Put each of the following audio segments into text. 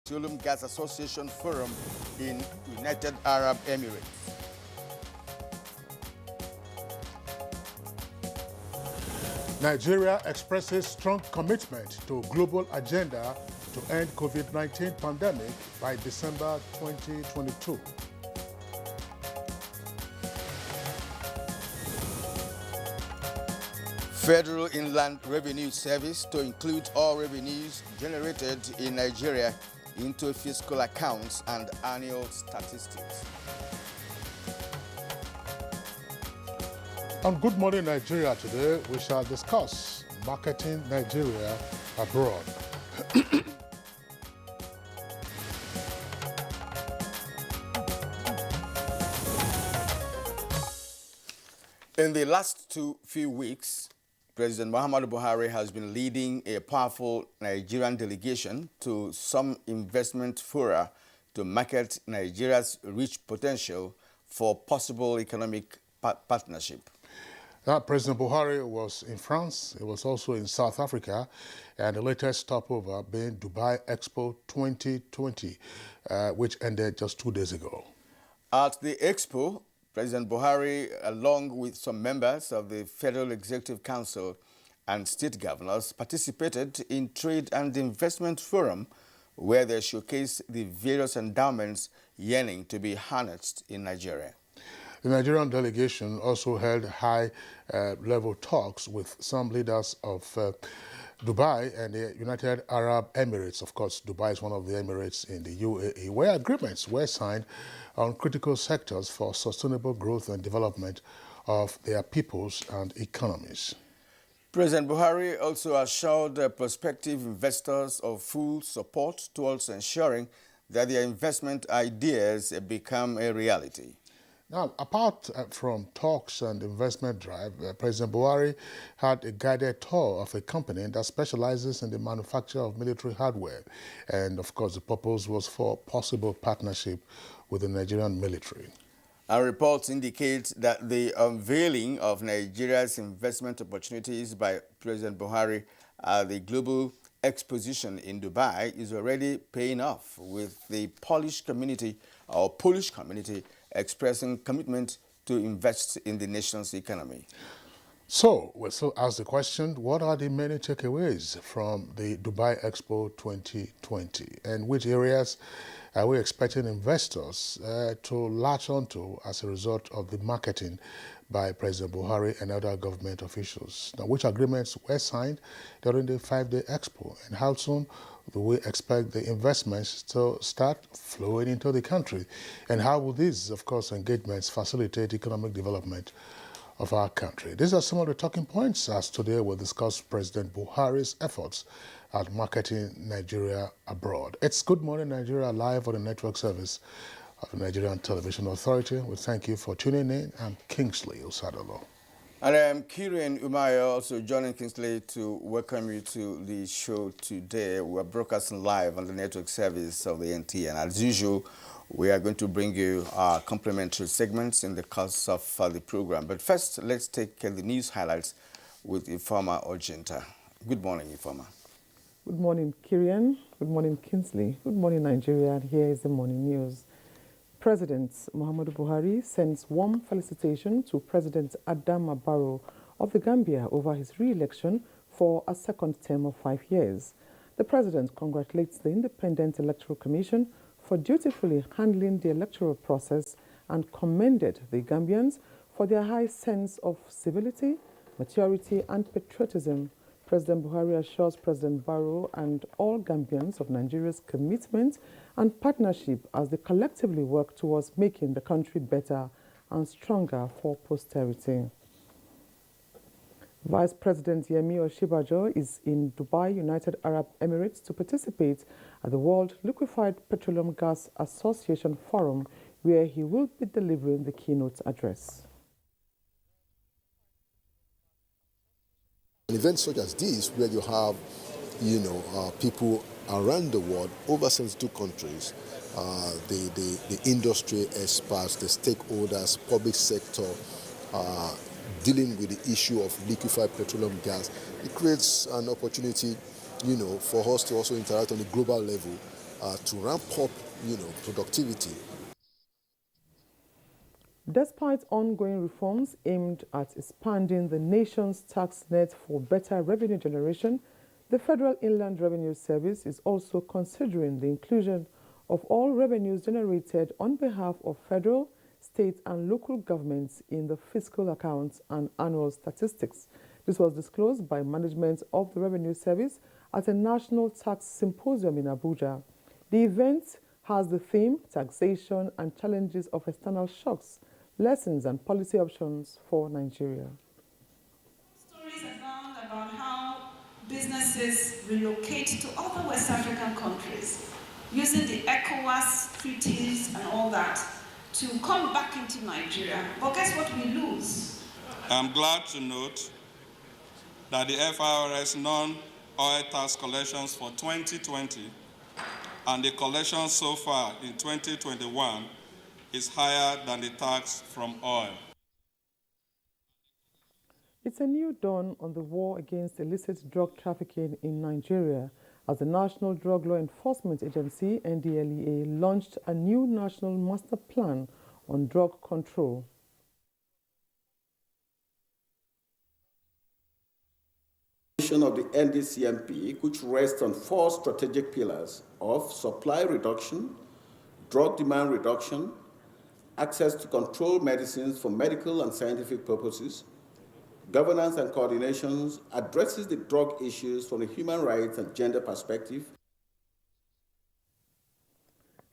Petroleum Gas Association Forum in United Arab Emirates. Nigeria expresses strong commitment to global agenda to end COVID-19 pandemic by December 2022. Federal Inland Revenue Service to include all revenues generated in Nigeria into fiscal accounts and annual statistics. On Good Morning Nigeria today, we shall discuss marketing Nigeria abroad. In the last few weeks, President Muhammadu Buhari has been leading a powerful Nigerian delegation to some investment fora to market Nigeria's rich potential for possible economic partnership. President Buhari was in France, he was also in South Africa, and the latest stopover being Dubai Expo 2020, which ended just 2 days ago. At the Expo, President Buhari, along with some members of the Federal Executive Council and state governors, participated in Trade and Investment Forum, where they showcased the various endowments yearning to be harnessed in Nigeria. The Nigerian delegation also held high-level talks with some leaders of Dubai and the United Arab Emirates. Of course, Dubai is one of the Emirates in the UAE, where agreements were signed on critical sectors for sustainable growth and development of their peoples and economies. President Buhari also assured prospective investors of full support towards ensuring that their investment ideas become a reality. Now, apart from talks and investment drive, President Buhari had a guided tour of a company that specializes in the manufacture of military hardware. And, of course, the purpose was for possible partnership with the Nigerian military. Our reports indicate that the unveiling of Nigeria's investment opportunities by President Buhari at the Global Exposition in Dubai is already paying off, with the Polish community expressing commitment to invest in the nation's economy. So, we'll still ask the question, what are the many takeaways from the Dubai Expo 2020, and which areas are we expecting investors to latch onto as a result of the marketing by President Buhari and other government officials? Now, which agreements were signed during the 5-day Expo, and how soon do we expect the investments to start flowing into the country? And how will these, of course, engagements facilitate economic development of our country? These are some of the talking points as today we'll discuss President Buhari's efforts at marketing Nigeria abroad. It's Good Morning Nigeria live on the network service of the Nigerian Television Authority. We thank you for tuning in. I'm Kingsley Osadolo. And I'm Kirian Umayo, also joining Kingsley to welcome you to the show today. We're broadcasting live on the network service of the NT, and as usual, we are going to bring you our complimentary segments in the course of the program. But first, let's take the news highlights with Ifeoma Ojenta. Good morning, Ifeoma. Good morning, Kirian. Good morning, Kingsley. Good morning, Nigeria. And here is the morning news. President Muhammadu Buhari sends warm felicitation to President Adama Barrow of the Gambia over his re-election for a second term of 5 years. The president congratulates the Independent Electoral Commission for dutifully handling the electoral process and commended the Gambians for their high sense of civility, maturity and patriotism. President Buhari assures President Barrow and all Gambians of Nigeria's commitment and partnership as they collectively work towards making the country better and stronger for posterity. Vice President Yemi Osinbajo is in Dubai, United Arab Emirates, to participate at the World Liquefied Petroleum Gas Association Forum, where he will be delivering the keynote address. Events such as this, where you have, people around the world, over 72 countries, the industry experts, the stakeholders, public sector, dealing with the issue of liquefied petroleum gas, it creates an opportunity, for us to also interact on a global level to ramp up, productivity. Despite ongoing reforms aimed at expanding the nation's tax net for better revenue generation, the Federal Inland Revenue Service is also considering the inclusion of all revenues generated on behalf of federal, state and local governments in the fiscal accounts and annual statistics. This was disclosed by management of the Revenue Service at a National Tax Symposium in Abuja. The event has the theme Taxation and Challenges of External Shocks, Lessons and Policy Options for Nigeria. Stories abound about how businesses relocate to other West African countries using the ECOWAS treaties and all that to come back into Nigeria. But guess what we lose? I'm glad to note that the FIRS non-oil tax collections for 2020 and the collections so far in 2021 is higher than the tax from oil. It's a new dawn on the war against illicit drug trafficking in Nigeria as the National Drug Law Enforcement Agency, NDLEA, launched a new national master plan on drug control. Of the NDCMP, which rests on 4 strategic pillars of supply reduction, drug demand reduction, access to controlled medicines for medical and scientific purposes, governance and coordinations, addresses the drug issues from a human rights and gender perspective.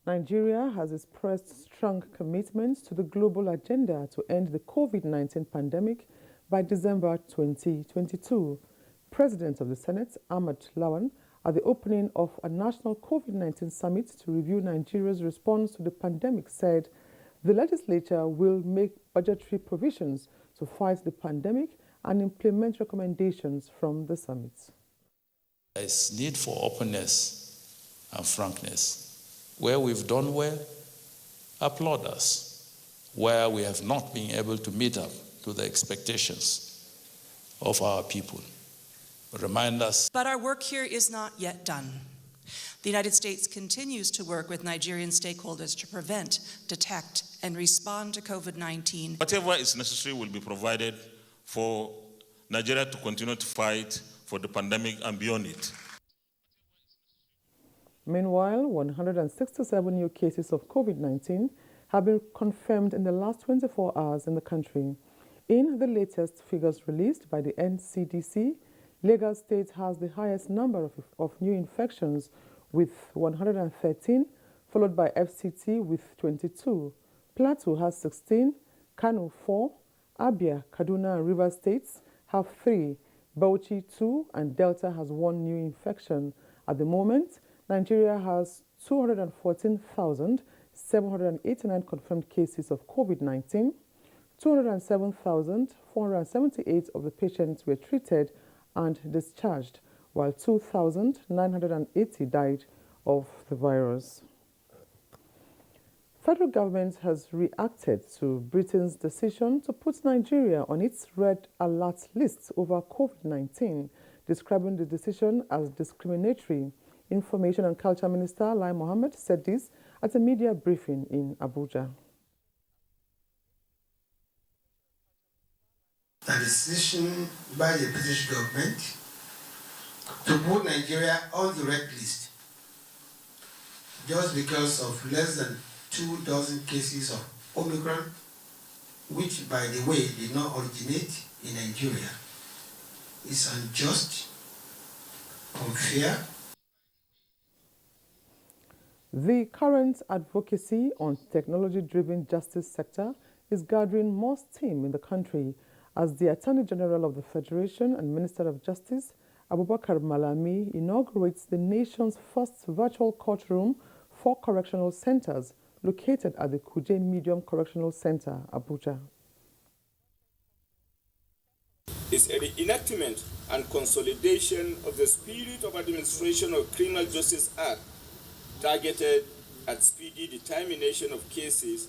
Nigeria has expressed strong commitments to the global agenda to end the COVID-19 pandemic by December 2022. President of the Senate, Ahmad Lawan, at the opening of a national COVID-19 summit to review Nigeria's response to the pandemic, said the legislature will make budgetary provisions to fight the pandemic and implement recommendations from the summit. There is need for openness and frankness. Where we've done well, applaud us. Where we have not been able to meet up to the expectations of our people, remind us. But our work here is not yet done. The United States continues to work with Nigerian stakeholders to prevent, detect, and respond to COVID-19. Whatever is necessary will be provided for Nigeria to continue to fight for the pandemic and beyond it. Meanwhile, 167 new cases of COVID-19 have been confirmed in the last 24 hours in the country. In the latest figures released by the NCDC, Lagos State has the highest number of new infections with 113, followed by FCT with 22. Plateau has 16, Kano 4, Abia, Kaduna and Rivers States have 3, Bauchi 2, and Delta has 1 new infection. At the moment, Nigeria has 214,789 confirmed cases of COVID-19. 207,478 of the patients were treated and discharged, while 2,980 died of the virus. Federal government has reacted to Britain's decision to put Nigeria on its red alert list over COVID-19, describing the decision as discriminatory. Information and Culture Minister Lai Mohammed said this at a media briefing in Abuja. The decision by the British government to put Nigeria on the red list just because of less than 2,000 cases of Omicron, which, by the way, did not originate in Nigeria, is unjust, unfair. The current advocacy on technology-driven justice sector is gathering more steam in the country as the Attorney General of the Federation and Minister of Justice, Abubakar Malami, inaugurates the nation's first virtual courtroom for correctional centers located at the Kuje Medium Correctional Center, Abuja. It's a reenactment and consolidation of the spirit of Administration of Criminal Justice Act targeted at speedy determination of cases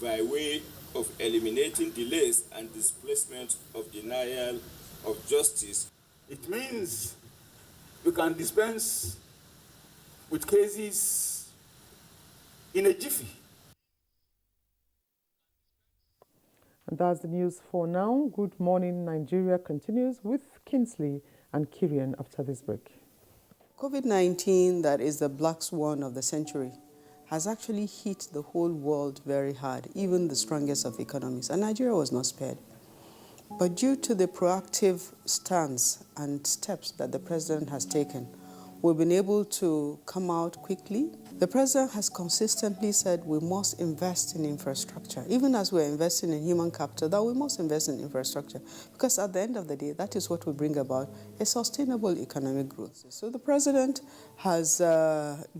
by way of eliminating delays and displacement of denial of justice. It means we can dispense with cases in a jiffy. And that's the news for now. Good morning, Nigeria continues with Kingsley and Kirian after this break. COVID-19, that is the black swan of the century, has actually hit the whole world very hard, even the strongest of economies, and Nigeria was not spared. But due to the proactive stance and steps that the president has taken, we've been able to come out quickly. The president has consistently said we must invest in infrastructure. Even as we're investing in human capital, that we must invest in infrastructure. Because at the end of the day, that is what will bring about a sustainable economic growth. So the president has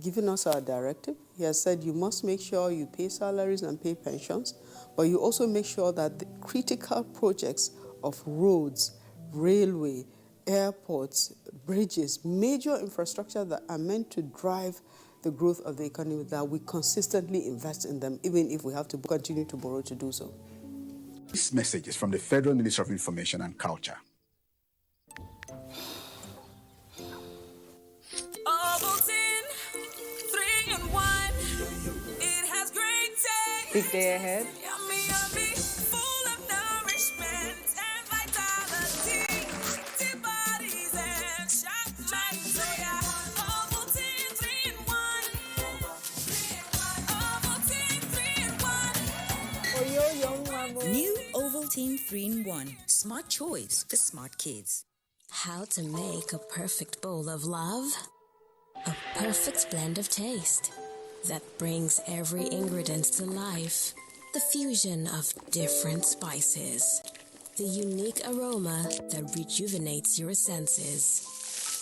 given us our directive. He has said you must make sure you pay salaries and pay pensions, but you also make sure that the critical projects of roads, railway, airports, bridges, major infrastructure that are meant to drive the growth of the economy, that we consistently invest in them, even if we have to continue to borrow to do so. This message is from the Federal Ministry of Information and Culture. Big day ahead. New Ovaltine 3-in-1. Smart choice for smart kids. How to make a perfect bowl of love? A perfect blend of taste that brings every ingredient to life. The fusion of different spices. The unique aroma that rejuvenates your senses.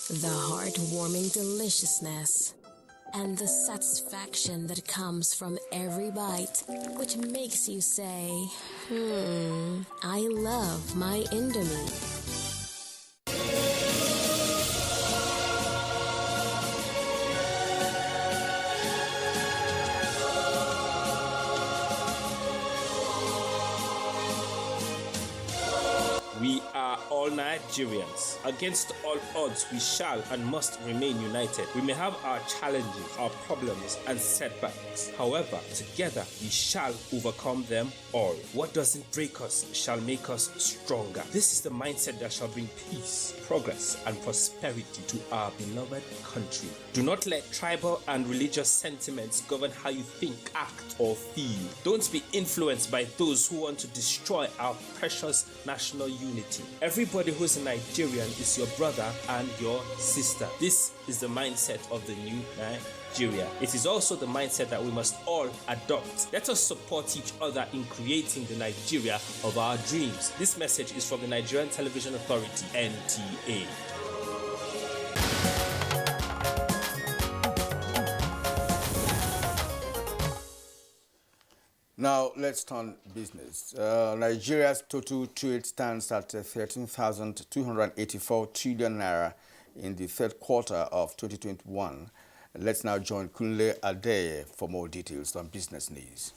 The heart-warming deliciousness. And the satisfaction that comes from every bite, which makes you say, I love my Indomie. We are all Nigerians. Against all odds, we shall and must remain united. We may have our challenges, our problems, and setbacks. However, together we shall overcome them all. What doesn't break us shall make us stronger. This is the mindset that shall bring peace, progress, and prosperity to our beloved country. Do not let tribal and religious sentiments govern how you think, act, or feel. Don't be influenced by those who want to destroy our precious national unity. Everybody who's a Nigerian is your brother and your sister. This is the mindset of the new Nigeria. It is also the mindset that we must all adopt. Let us support each other in creating the Nigeria of our dreams. This message is from the Nigerian Television Authority, NTA. Now, let's turn business. Nigeria's total trade stands at 13,284 trillion naira in the third quarter of 2021. Let's now join Kunle Adeye for more details on business news.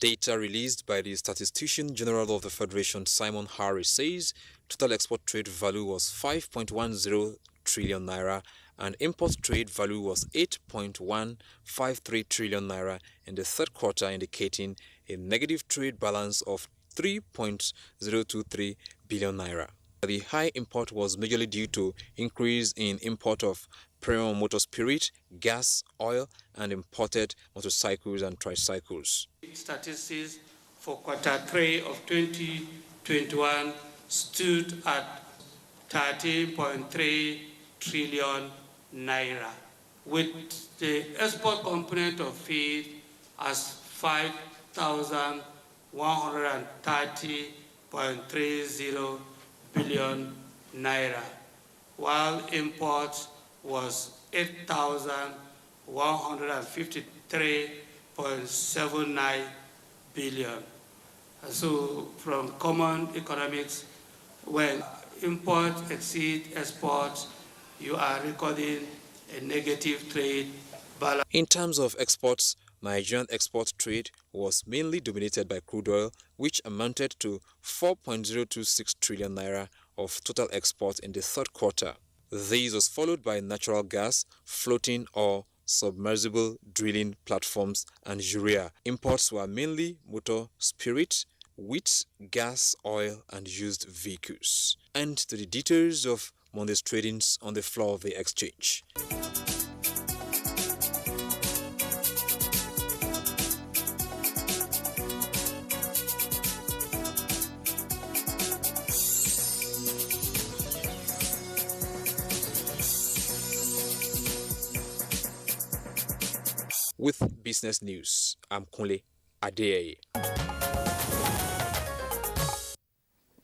Data released by the Statistician General of the Federation, Simon Harris, says total export trade value was 5.10 trillion naira and import trade value was 8.153 trillion naira in the third quarter, indicating a negative trade balance of 3.023 billion naira. The high import was majorly due to increase in import of premium motor spirit, gas, oil, and imported motorcycles and tricycles. Statistics for quarter 3 of 2021 stood at 13.3 trillion naira, with the export component of feed as 5,130.30 billion naira, while import was 8,153.79 billion. So from common economics, when import exceeds export, you are recording a negative trade balance. In terms of exports, Nigerian export trade was mainly dominated by crude oil, which amounted to 4.026 trillion naira of total exports in the third quarter. This was followed by natural gas, floating or submersible drilling platforms, and urea. Imports were mainly motor spirit, wheat, gas, oil, and used vehicles. And to the details of Monday's tradings on the floor of the exchange. With business news, I'm Kunle Adeyeye.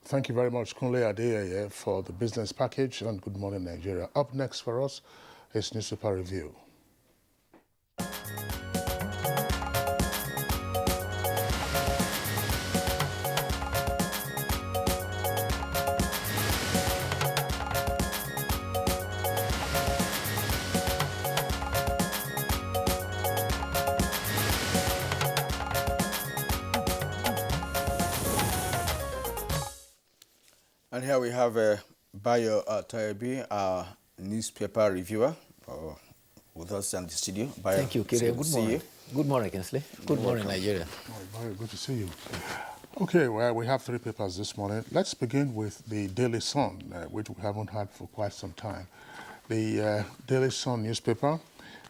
Thank you very much, Kunle Adeyeye, for the business package, and good morning, Nigeria. Up next for us is newspaper review. And here we have Bayo Tayebi, our newspaper reviewer, with us in the studio. Bayo, thank you, Kire. Good morning. Good morning, Kinsley. Good morning, Nigeria. Bayo, good to see you. Okay, well, we have three papers this morning. Let's begin with the Daily Sun, which we haven't had for quite some time. The Daily Sun newspaper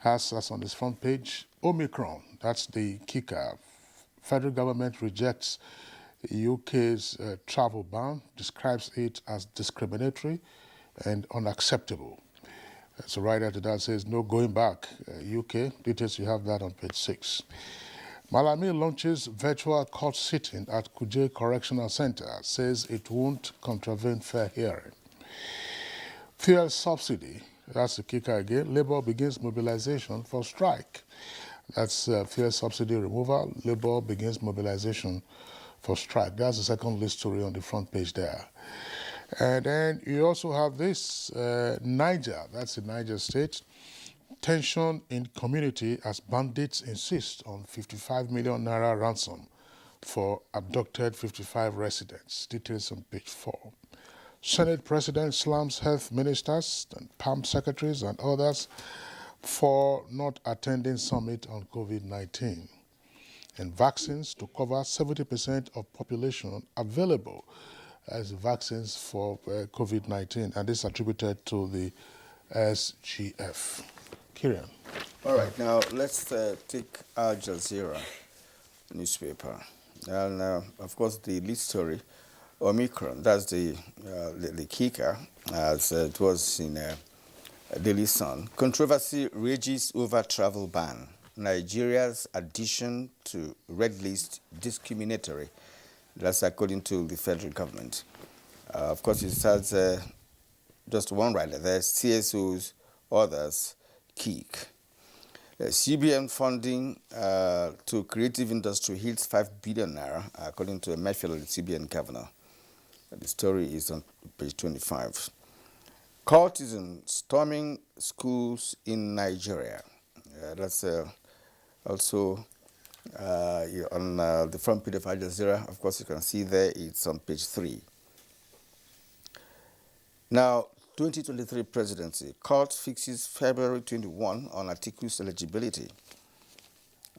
has us on its front page, Omicron, that's the kicker. Federal government rejects UK's travel ban, describes it as discriminatory and unacceptable. So right after that says, no going back, UK. Details, you have that on page 6. Malami launches virtual court sitting at Kuje Correctional Center, says it won't contravene fair hearing. Fuel subsidy, that's the kicker again. Labour begins mobilization for strike. That's fuel subsidy removal. Labour begins mobilization for strike. That's the second list story on the front page there. And then you also have this, Niger, that's the Niger state. Tension in community as bandits insist on 55 million naira ransom for abducted 55 residents. Details on page 4. Senate President slams health ministers and PAM secretaries and others for not attending summit on COVID-19. And vaccines to cover 70% of population available as vaccines for COVID-19, and this is attributed to the SGF. Kirian. All right, now let's take Al Jazeera newspaper. And of course, the lead story, Omicron, that's the kicker, as it was in Daily Sun. Controversy rages over travel ban. Nigeria's addition to red list discriminatory. That's according to the federal government. Of course, it has just one rider. There's CSOs, others, kick. CBN funding to creative industry hits 5 billion naira, according to a Mayfield, the CBN governor. The story is on page 25. Cultism storming schools in Nigeria. That's also on the front page of Al Jazeera. Of course, you can see there it's on page 3. Now, 2023 presidency. Court fixes February 21 on articles eligibility.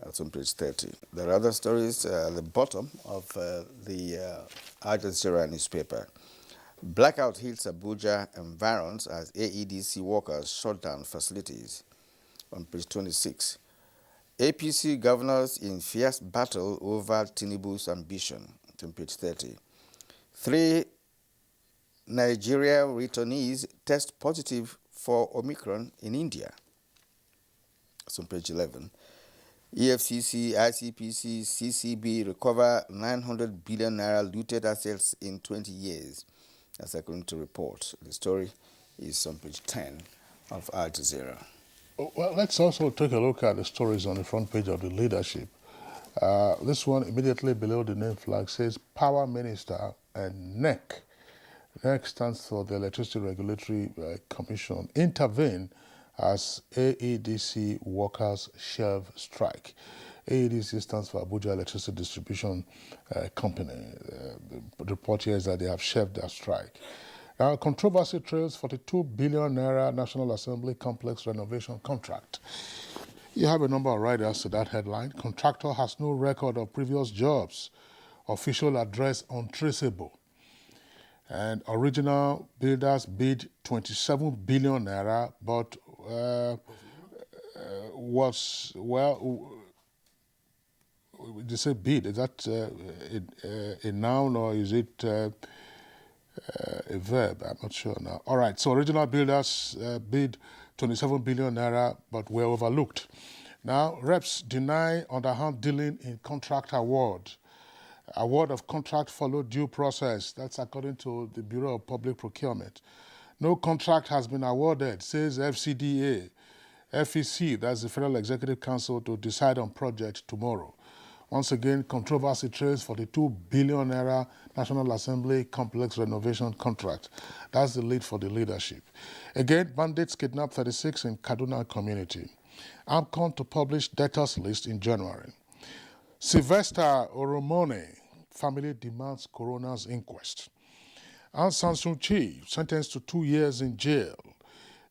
That's on page 30. There are other stories at the bottom of the Al Jazeera newspaper. Blackout hits Abuja environs as AEDC workers shut down facilities. On page 26. APC governors in fierce battle over Tinubu's ambition. On page 30. 3 Nigeria returnees test positive for Omicron in India. That's on page 11. EFCC, ICPC, CCB recover 900 billion naira looted assets in 20 years. That's according to report. The story is on page 10 of Al Jazeera. Well, let's also take a look at the stories on the front page of the leadership. This one immediately below the name flag says Power Minister and NEC. NEC stands for the Electricity Regulatory Commission, intervene as AEDC workers shelve strike. AEDC stands for Abuja Electricity Distribution Company. The report here is that they have shelved their strike. Now, controversy trails 42 billion naira National Assembly complex renovation contract. You have a number of riders to that headline. Contractor has no record of previous jobs. Official address untraceable. And original builders bid 27 billion naira, but was, well, you say bid, is that a noun or is it a verb? I'm not sure now. All right, so original builders bid 27 billion naira, but were overlooked. Now, reps deny underhand dealing in contract award. Award of contract followed due process. That's according to the Bureau of Public Procurement. No contract has been awarded, says FCDA. FEC, that's the Federal Executive Council, to decide on project tomorrow. Once again, controversy trails for the 2 billion naira National Assembly complex renovation contract. That's the lead for the leadership. Again, bandits kidnapped 36 in Kaduna community. AMCON to publish debtors list in January. Sylvester Oromone, family demands coroner's inquest. Aung San Suu Kyi, sentenced to 2 years in jail.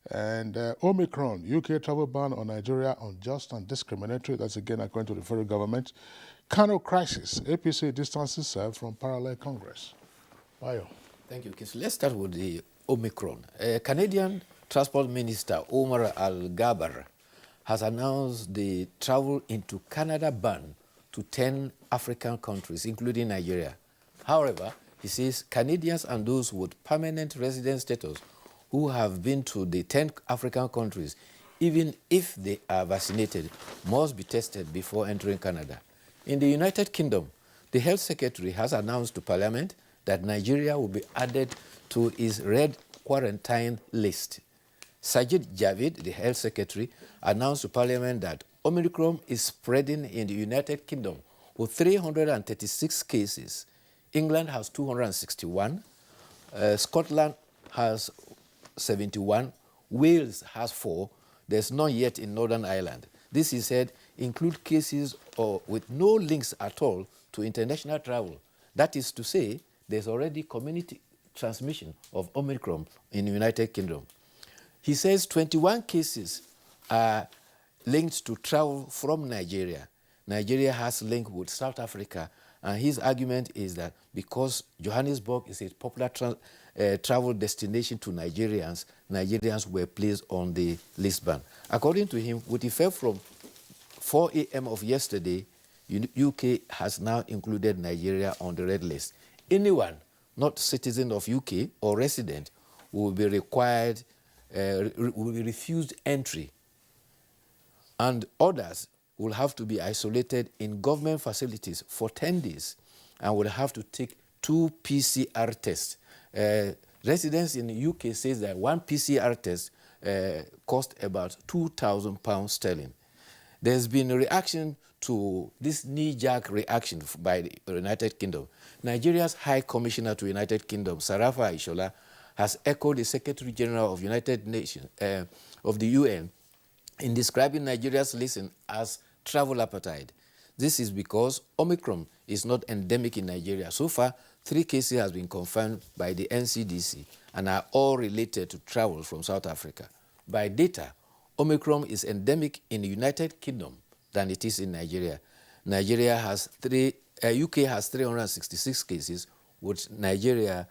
And Omicron, UK travel ban on Nigeria, unjust and discriminatory. That's again according to the federal government. Kano crisis, APC distances itself from parallel Congress. Bayo. Thank you, Kis. Let's start with the Omicron. Canadian Transport Minister Omar Al-Gabar has announced the travel into Canada ban to 10 African countries, including Nigeria. However, he says Canadians and those with permanent resident status who have been to the 10 African countries, even if they are vaccinated, must be tested before entering Canada. In the United Kingdom, the Health Secretary has announced to Parliament that Nigeria will be added to its red quarantine list. Sajid Javid, the Health Secretary, announced to Parliament that Omicron is spreading in the United Kingdom with 336 cases. England has 261, Scotland has 71, Wales has 4, there's none yet in Northern Ireland. This, he said, include cases with no links at all to international travel. That is to say, there's already community transmission of Omicron in the United Kingdom. He says 21 cases are linked to travel from Nigeria. Nigeria has link with South Africa, and his argument is that because Johannesburg is a popular travel destination to Nigerians, Nigerians were placed on the list ban. According to him, with effect from 4 a.m. of yesterday, UK has now included Nigeria on the red list. Anyone not citizen of UK or resident will be required, will be refused entry, and others will have to be isolated in government facilities for 10 days and will have to take 2 PCR tests. Residents in the UK says that 1 PCR test cost about £2,000 sterling. There's been a reaction to this knee-jerk reaction by the United Kingdom. Nigeria's High Commissioner to United Kingdom, Sarafa Ishola, has echoed the Secretary General of United Nations of the UN in describing Nigeria's list as travel apartheid. This is because Omicron is not endemic in Nigeria. So far, 3 cases have been confirmed by the NCDC and are all related to travel from South Africa. By data, Omicron is endemic in the United Kingdom than it is in Nigeria. UK has 366 cases, with Nigeria,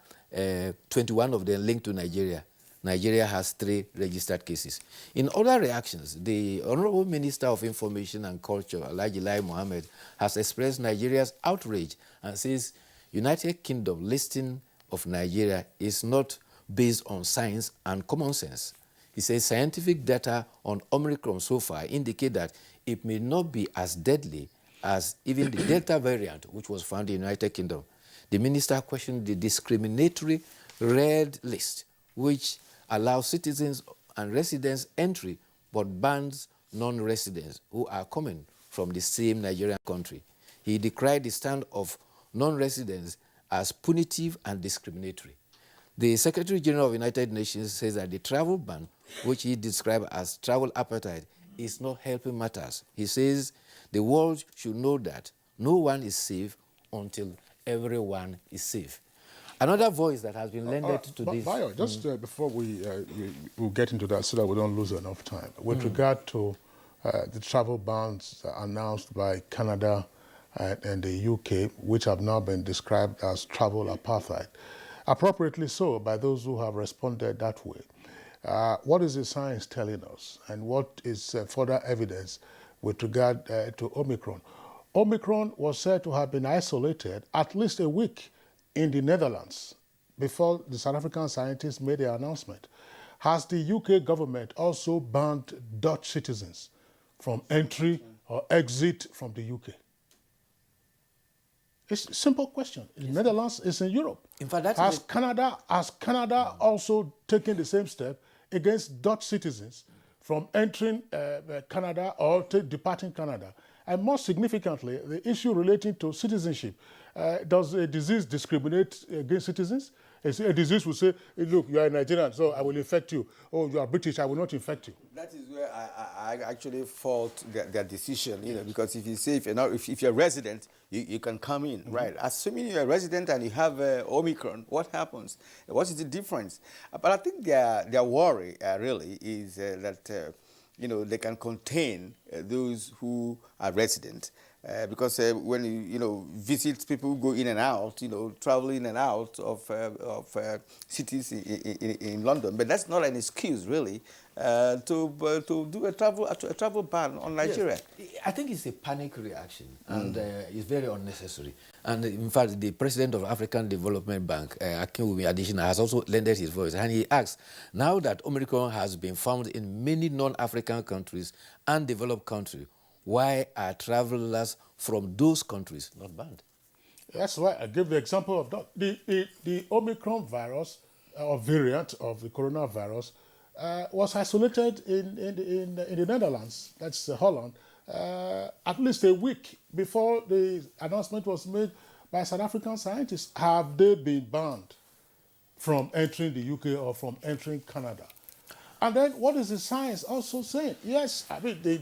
21 of them linked to Nigeria. Nigeria has 3 registered cases. In other reactions, the Honorable Minister of Information and Culture, Alhaji Lai Mohammed, has expressed Nigeria's outrage and says United Kingdom listing of Nigeria is not based on science and common sense. He says scientific data on Omicron so far indicate that it may not be as deadly as even the Delta variant, which was found in the United Kingdom. The minister questioned the discriminatory red list, which allows citizens and residents entry, but bans non-residents who are coming from the same Nigerian country. He decried the stand of non-residents as punitive and discriminatory. The Secretary General of the United Nations says that the travel ban, which he described as travel apartheid, is not helping matters. He says the world should know that no one is safe until everyone is safe. Another voice that has been lended to this... Bayo, just before we get into that so that we don't lose enough time, with regard to the travel bans announced by Canada and the UK, which have now been described as travel apartheid, appropriately so by those who have responded that way. What is the science telling us, and what is further evidence with regard to Omicron? Omicron was said to have been isolated at least a week in the Netherlands before the South African scientists made the announcement. Has the UK government also banned Dutch citizens from entry or exit from the UK? It's a simple question. The Netherlands is in Europe. In fact, has Canada also taken the same step against Dutch citizens from entering Canada or departing Canada? And more significantly, the issue relating to citizenship. Does a disease discriminate against citizens? A disease will say, hey, look, you are a Nigerian, so I will infect you. Oh, you are British, I will not infect you. That is where I actually fault their decision, you know, because if you say if you're a resident, you can come in, right? Assuming you're a resident and you have Omicron, what happens? What is the difference? But I think their worry really is that you know, they can contain those who are resident. Because when you visit people who go in and out, travel in and out of cities in London, but that's not an excuse really to do a travel ban on Nigeria. Yes. I think it's a panic reaction, and it's very unnecessary. And in fact, the president of African Development Bank, Akinwumi Adesina, has also lended his voice, and he asks, now that Omicron has been found in many non-African countries and developed countries, why are travelers from those countries not banned? That's why I gave the example of that. The Omicron virus, or variant of the coronavirus, was isolated in the Netherlands, that's Holland, at least a week before the announcement was made by South African scientists. Have they been banned from entering the UK or from entering Canada? And then what is the science also saying? Yes, I mean, the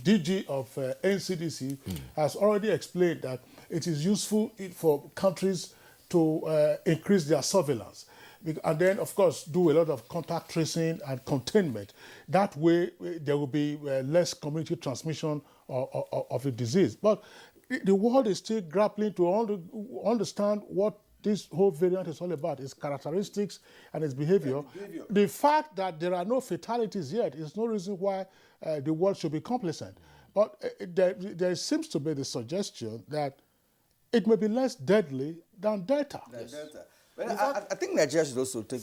DG of NCDC has already explained that it is useful for countries to increase their surveillance. And then, of course, do a lot of contact tracing and containment. That way, there will be less community transmission of the disease. But the world is still grappling to understand what this whole variant is all about, its characteristics and its behavior. The fact that there are no fatalities yet is no reason why the world should be complacent. But there seems to be the suggestion that it may be less deadly than Delta. But I think Nigeria should also take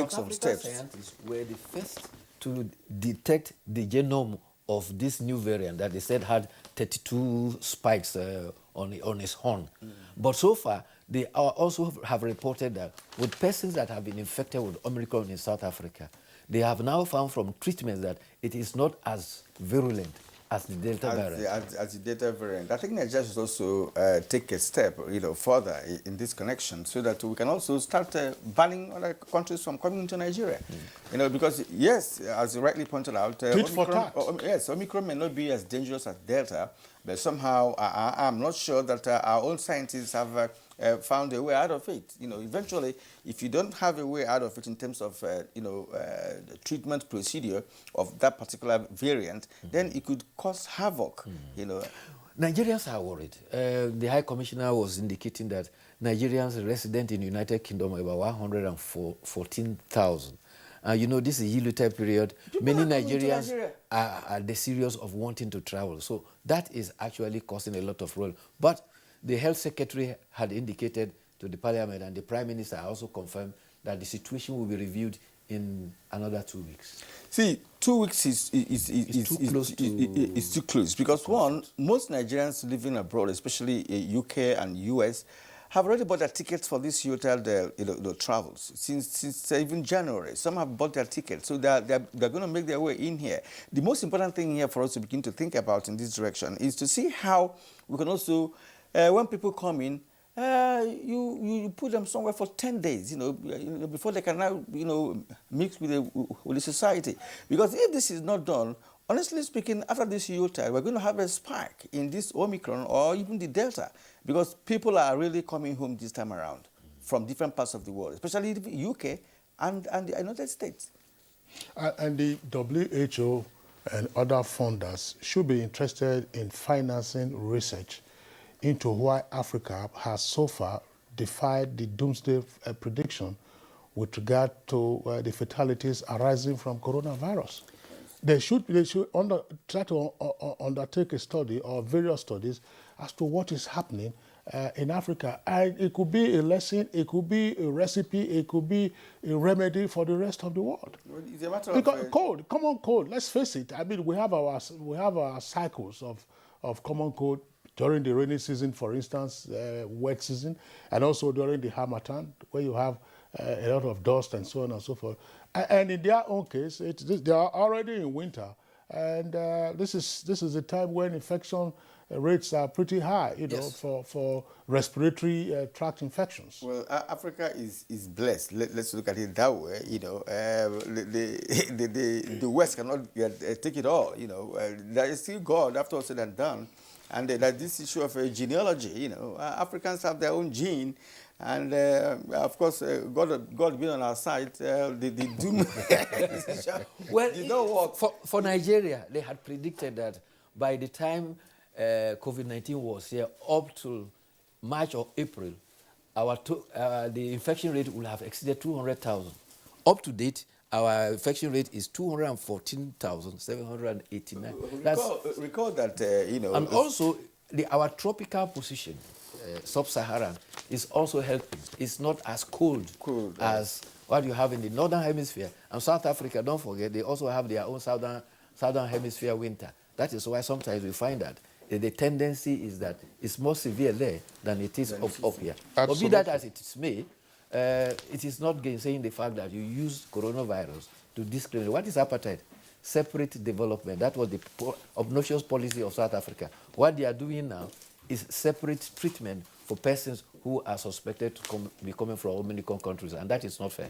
some steps. Scientists were the first to detect the genome of this new variant that they said had 32 spikes on its horn. But so far, they also have reported that with persons that have been infected with Omicron in South Africa, they have now found from treatments that it is not as virulent as the Delta variant. As the Delta variant. I think Nigeria should also take a step, further in this connection, so that we can also start banning other countries from coming into Nigeria. Because yes, as you rightly pointed out, Omicron may not be as dangerous as Delta, but somehow I'm not sure that our own scientists have found a way out of it. Eventually, if you don't have a way out of it in terms of, the treatment procedure of that particular variant, then it could cause havoc, Nigerians are worried. The High Commissioner was indicating that Nigerians resident in the United Kingdom are about 114,000. This is a Yuletide period. Many Nigerians are desirous of wanting to travel. So that is actually causing a lot of role. But the Health Secretary had indicated to the Parliament, and the Prime Minister also confirmed that the situation will be reviewed in another 2 weeks. See, 2 weeks is too close because one, most Nigerians living abroad, especially UK and US, have already bought their tickets for this Yuletide travels since even January. Some have bought their tickets, so they're going to make their way in here. The most important thing here for us to begin to think about in this direction is to see how we can also, when people come in, you put them somewhere for 10 days, before they can now, mix with the society. Because if this is not done, honestly speaking, after this Yuletide, we're going to have a spike in this Omicron or even the Delta, because people are really coming home this time around from different parts of the world, especially the UK and the United States. And the WHO and other funders should be interested in financing research into why Africa has so far defied the doomsday prediction with regard to the fatalities arising from coronavirus. They should try to undertake a study or various studies as to what is happening in Africa. And it could be a lesson, it could be a recipe, it could be a remedy for the rest of the world. Well, it's a matter Because of cold, common cold, let's face it. I mean, we have our cycles of common cold during the rainy season, for instance, wet season, and also during the harmattan, where you have a lot of dust and so on and so forth. And in their own case, they are already in winter, and this is the time when infection rates are pretty high, you know, Yes. for respiratory tract infections. Well, Africa is blessed. Let's look at it that way. You know, the West cannot take it all. You know, there is still God after all said and done, and that this issue of genealogy. You know, Africans have their own gene, and of course, God being on our side, the doom. Well, you know what? For Nigeria, they had predicted that by the time COVID-19 was here, up to March or April, the infection rate will have exceeded 200,000. Up to date, our infection rate is 214,789. Recall that, you know. And also, our tropical position, sub-Saharan, is also helping. It's not as cold as what you have in the northern hemisphere. And South Africa, don't forget, they also have their own southern hemisphere winter. That is why sometimes we find that the tendency is that it's more severe there than it is up here. But be that as it is may, it is not gainsaying the fact that you use coronavirus to discriminate. What is apartheid? Separate development. That was the obnoxious policy of South Africa. What they are doing now is separate treatment for persons who are suspected to be coming from Omicron countries, and that is not fair.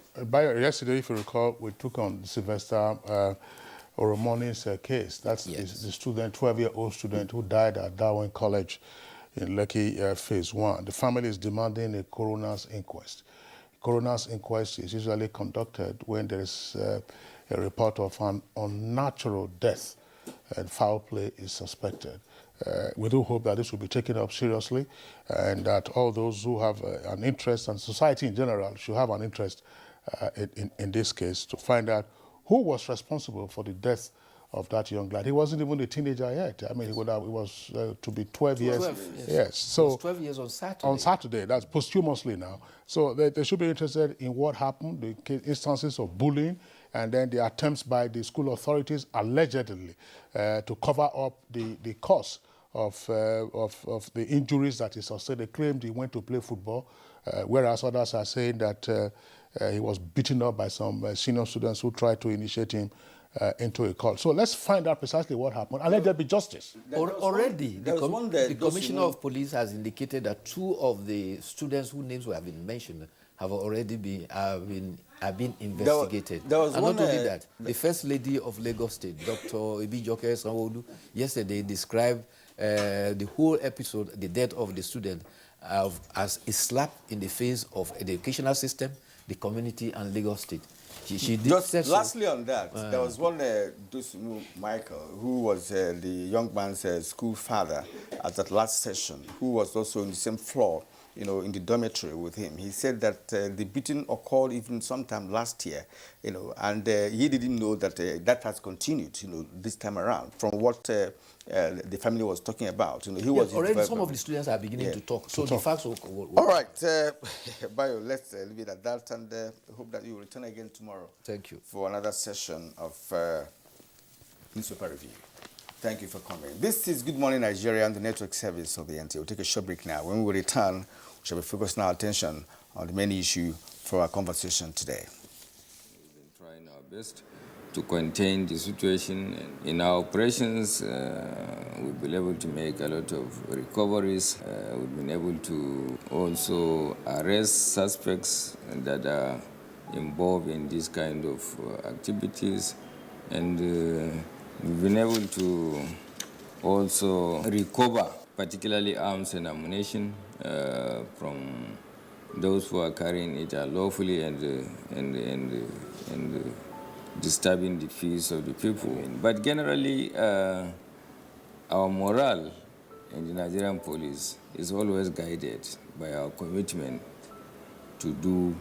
Yesterday, if you recall, we took on Sylvester Oromoni's case. That's the student, 12-year-old student who died at Darwin College in Lekki Phase 1. The family is demanding a coroner's inquest. Coroner's inquest is usually conducted when there is a report of an unnatural death and foul play is suspected. We do hope that this will be taken up seriously and that all those who have an interest, and society in general should have an interest in this case, to find out who was responsible for the death of that young lad. He wasn't even a teenager yet. I mean, he was to be 12 years. 12, yes. So it was 12 years on Saturday. On Saturday, that's posthumously now. So they should be interested in what happened, the instances of bullying, and then the attempts by the school authorities allegedly to cover up the cause of the injuries that he sustained. They claimed he went to play football, whereas others are saying that he was beaten up by some senior students who tried to initiate him into a cult. So let's find out precisely what happened and let there be justice. Already, the Commissioner of Police has indicated that 2 of the students whose names have been mentioned have already been investigated. There was and one, not only that, the First Lady of Lagos State, Dr. Ibijoke Sanwo-Olu, yesterday described the whole episode, the death of the student, as a slap in the face of the educational system, the community, and Lagos State. She did. Just lastly on that, there was one Dusmu Michael, who was the young man's school father at that last session, who was also on the same floor, you know, in the dormitory with him. He said that the beating occurred even sometime last year, you know, and he didn't know that that has continued, you know, this time around, from what the family was talking about. You know, he was already some of the students are beginning to talk. So the facts will all right, Bayo, let's leave it at that, and hope that you will return again tomorrow. Thank you. For another session of newspaper review. Thank you for coming. This is Good Morning Nigeria, the network service of the NTA. We'll take a short break now. When we return, we shall be focusing our attention on the main issue for our conversation today. We've been trying our best to contain the situation. In our operations, we've been able to make a lot of recoveries. We've been able to also arrest suspects that are involved in this kind of activities. And we've been able to also recover, particularly arms and ammunition, from those who are carrying it unlawfully and disturbing the peace of the people. But generally, our morale in the Nigerian police is always guided by our commitment to do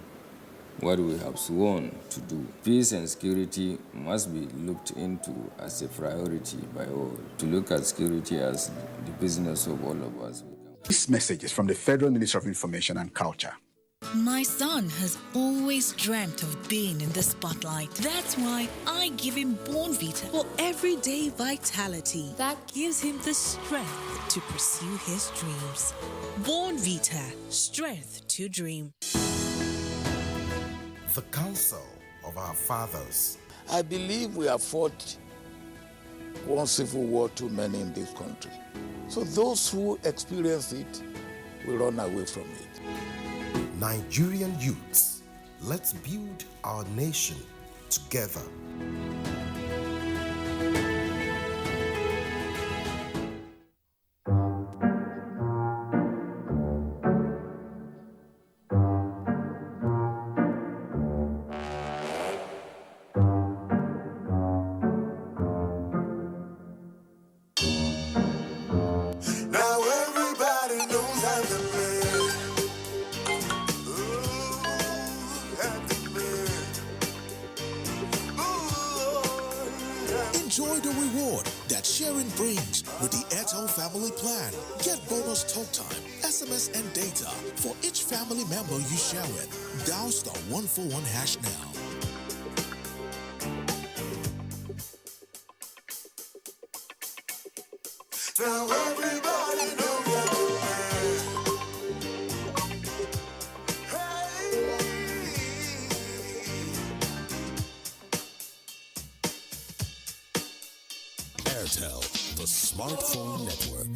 what we have sworn to do. Peace and security must be looked into as a priority by all, to look at security as the business of all of us. This message is from the Federal Ministry of Information and Culture. My son has always dreamt of being in the spotlight. That's why I give him Bornvita for everyday vitality that gives him the strength to pursue his dreams. Bornvita, strength to dream. The counsel of our fathers. I believe we have fought one civil war too many in this country. So those who experience it will run away from it. Nigerian youths, let's build our nation together. Enjoy the reward that sharing brings with the Airtel Family Plan. Get bonus talk time, SMS and data for each family member you share with. Dial *141# now. Now everybody knows that. Airtel, the smartphone network.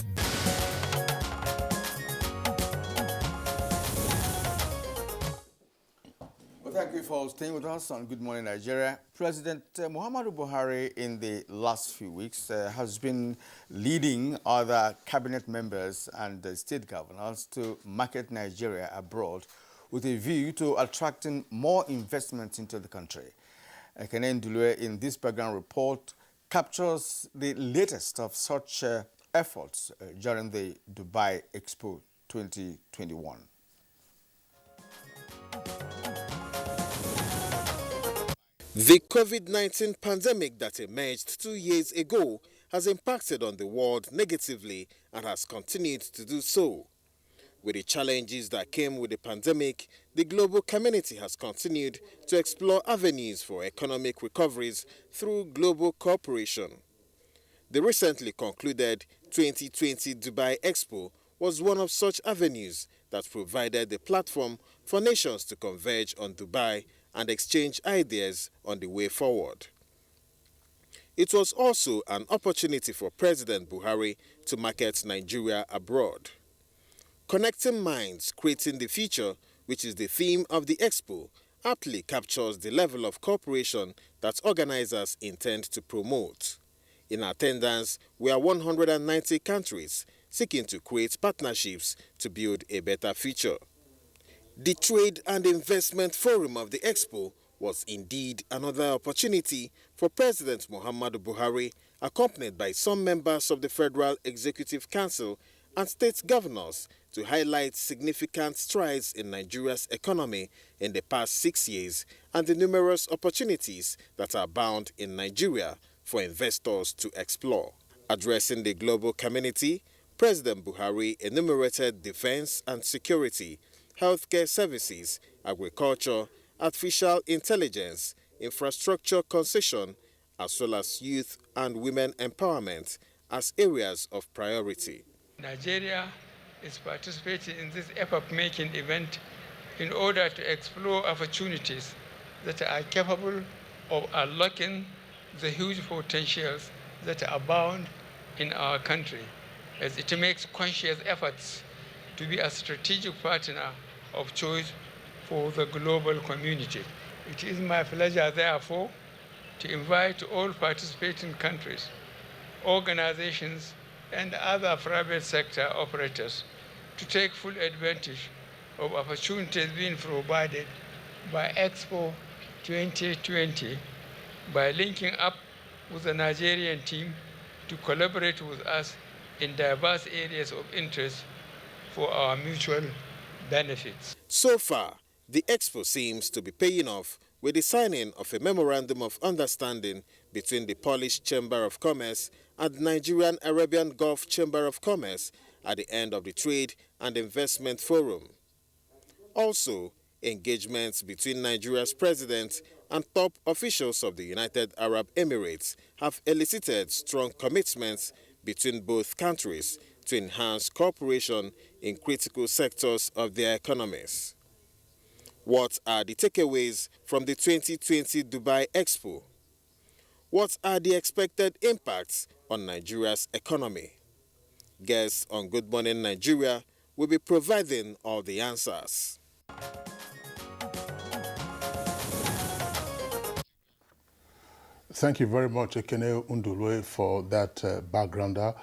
Well, thank you for staying with us on Good Morning Nigeria. President Muhammadu Buhari in the last few weeks has been leading other cabinet members and state governors to market Nigeria abroad with a view to attracting more investment into the country. Ekene Ndulue in this background report captures the latest of such efforts during the Dubai Expo 2021. The COVID-19 pandemic that emerged 2 years ago has impacted on the world negatively and has continued to do so. With the challenges that came with the pandemic, the global community has continued to explore avenues for economic recoveries through global cooperation. The recently concluded 2020 Dubai Expo was one of such avenues that provided the platform for nations to converge on Dubai and exchange ideas on the way forward. It was also an opportunity for President Buhari to market Nigeria abroad. Connecting minds, creating the future, which is the theme of the Expo, aptly captures the level of cooperation that organizers intend to promote. In attendance were 190 countries seeking to create partnerships to build a better future. The Trade and Investment Forum of the Expo was indeed another opportunity for President Muhammadu Buhari, accompanied by some members of the Federal Executive Council and state governors, to highlight significant strides in Nigeria's economy in the past 6 years and the numerous opportunities that are bound in Nigeria for investors to explore. Addressing the global community, President Buhari enumerated defense and security, healthcare services, agriculture, artificial intelligence, infrastructure concession, as well as youth and women empowerment as areas of priority. Nigeria is participating in this epoch-making event in order to explore opportunities that are capable of unlocking the huge potentials that abound in our country, as it makes conscious efforts to be a strategic partner of choice for the global community. It is my pleasure, therefore, to invite all participating countries, organizations, and other private sector operators to take full advantage of opportunities being provided by Expo 2020 by linking up with the Nigerian team to collaborate with us in diverse areas of interest for our mutual benefits. So far, the Expo seems to be paying off with the signing of a memorandum of understanding between the Polish Chamber of Commerce and the Nigerian Arabian Gulf Chamber of Commerce at the end of the Trade and Investment Forum. Also, engagements between Nigeria's president and top officials of the United Arab Emirates have elicited strong commitments between both countries to enhance cooperation in critical sectors of their economies. What are the takeaways from the 2020 Dubai Expo? What are the expected impacts on Nigeria's economy? Guests on Good Morning Nigeria will be providing all the answers. Thank you very much, Ekene Undulwe, for that backgrounder.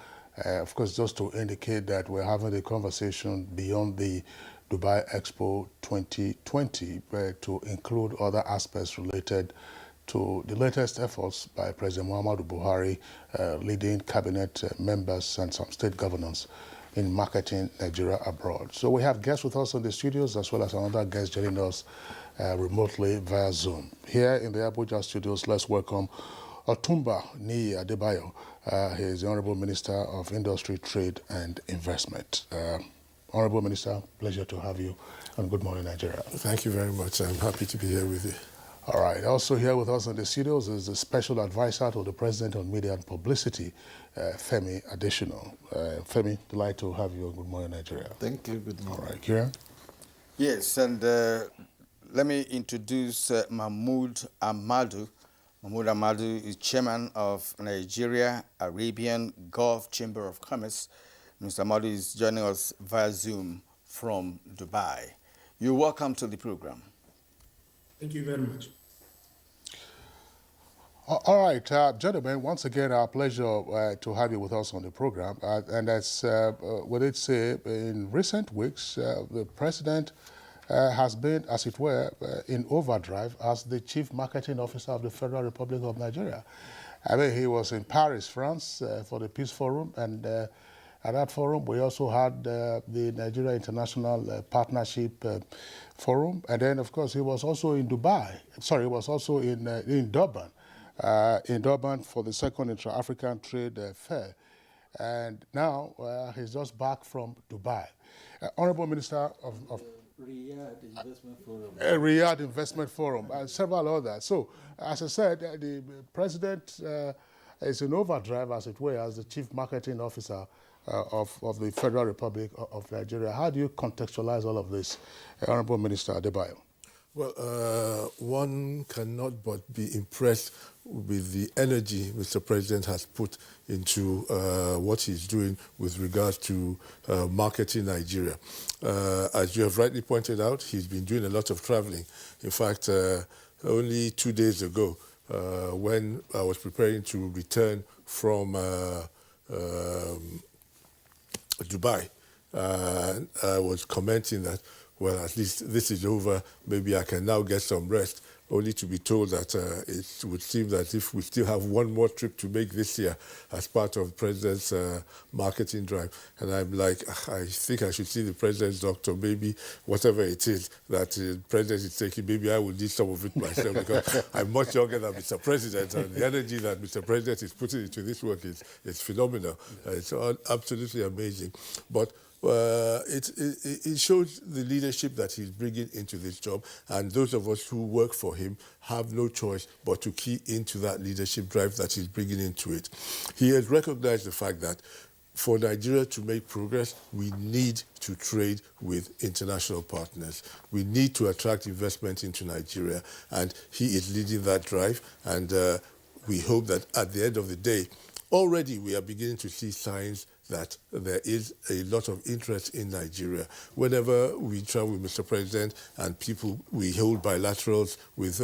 Of course, just to indicate that we're having a conversation beyond the Dubai Expo 2020 to include other aspects related to the latest efforts by President Muhammadu Buhari, leading cabinet members and some state governors in marketing Nigeria abroad. So we have guests with us in the studios as well as another guest joining us remotely via Zoom. Here in the Abuja studios, let's welcome Otumba Ni Adebayo. He is the Honorable Minister of Industry, Trade and Investment. Honorable Minister, pleasure to have you on Good Morning Nigeria. Thank you very much. I'm happy to be here with you. All right. Also here with us in the studios is the Special Advisor to the President on Media and Publicity, Femi Additional. Femi, delighted to have you on Good Morning Nigeria. Thank you. Good morning. All right. Kieran? Yes, and let me introduce Mahmoud Ahmadu. Mahmoud Ahmadu is Chairman of Nigeria Arabian Gulf Chamber of Commerce. Mr. Ahmadu is joining us via Zoom from Dubai. You're welcome to the program. Thank you very much. All right, gentlemen, once again, our pleasure to have you with us on the program. And as we did say, in recent weeks, the President has been, as it were, in overdrive as the Chief Marketing Officer of the Federal Republic of Nigeria. I mean, he was in Paris, France, for the Peace Forum, and at that forum, we also had the Nigeria International Partnership Forum, and then, of course, he was also in Dubai. Sorry, he was also in Durban. In Durban for the second Intra-African Trade Fair. And now he's just back from Dubai. Honorable Minister of Riyadh Investment Forum. Riyadh Investment Forum, and several others. So, as I said, the President is in overdrive, as it were, as the Chief Marketing Officer of the Federal Republic of Nigeria. How do you contextualize all of this, Honorable Minister Adebayo? Well, one cannot but be impressed with the energy Mr. President has put into what he's doing with regards to marketing Nigeria. As you have rightly pointed out, he's been doing a lot of traveling. In fact, only 2 days ago, when I was preparing to return from Dubai, I was commenting that, well, at least this is over, maybe I can now get some rest, only to be told that it would seem that if we still have one more trip to make this year as part of the President's marketing drive. And I'm like, I think I should see the President's doctor, maybe whatever it is that the President is taking, maybe I will need some of it myself because I'm much younger than Mr. President, and the energy that Mr. President is putting into this work is phenomenal. It's absolutely amazing. But it shows the leadership that he's bringing into this job, and those of us who work for him have no choice but to key into that leadership drive that he's bringing into it. He has recognized the fact that for Nigeria to make progress, we need to trade with international partners. We need to attract investment into Nigeria, and he is leading that drive, and we hope that at the end of the day, already we are beginning to see signs that there is a lot of interest in Nigeria. Whenever we travel with Mr. President and people, we hold bilaterals with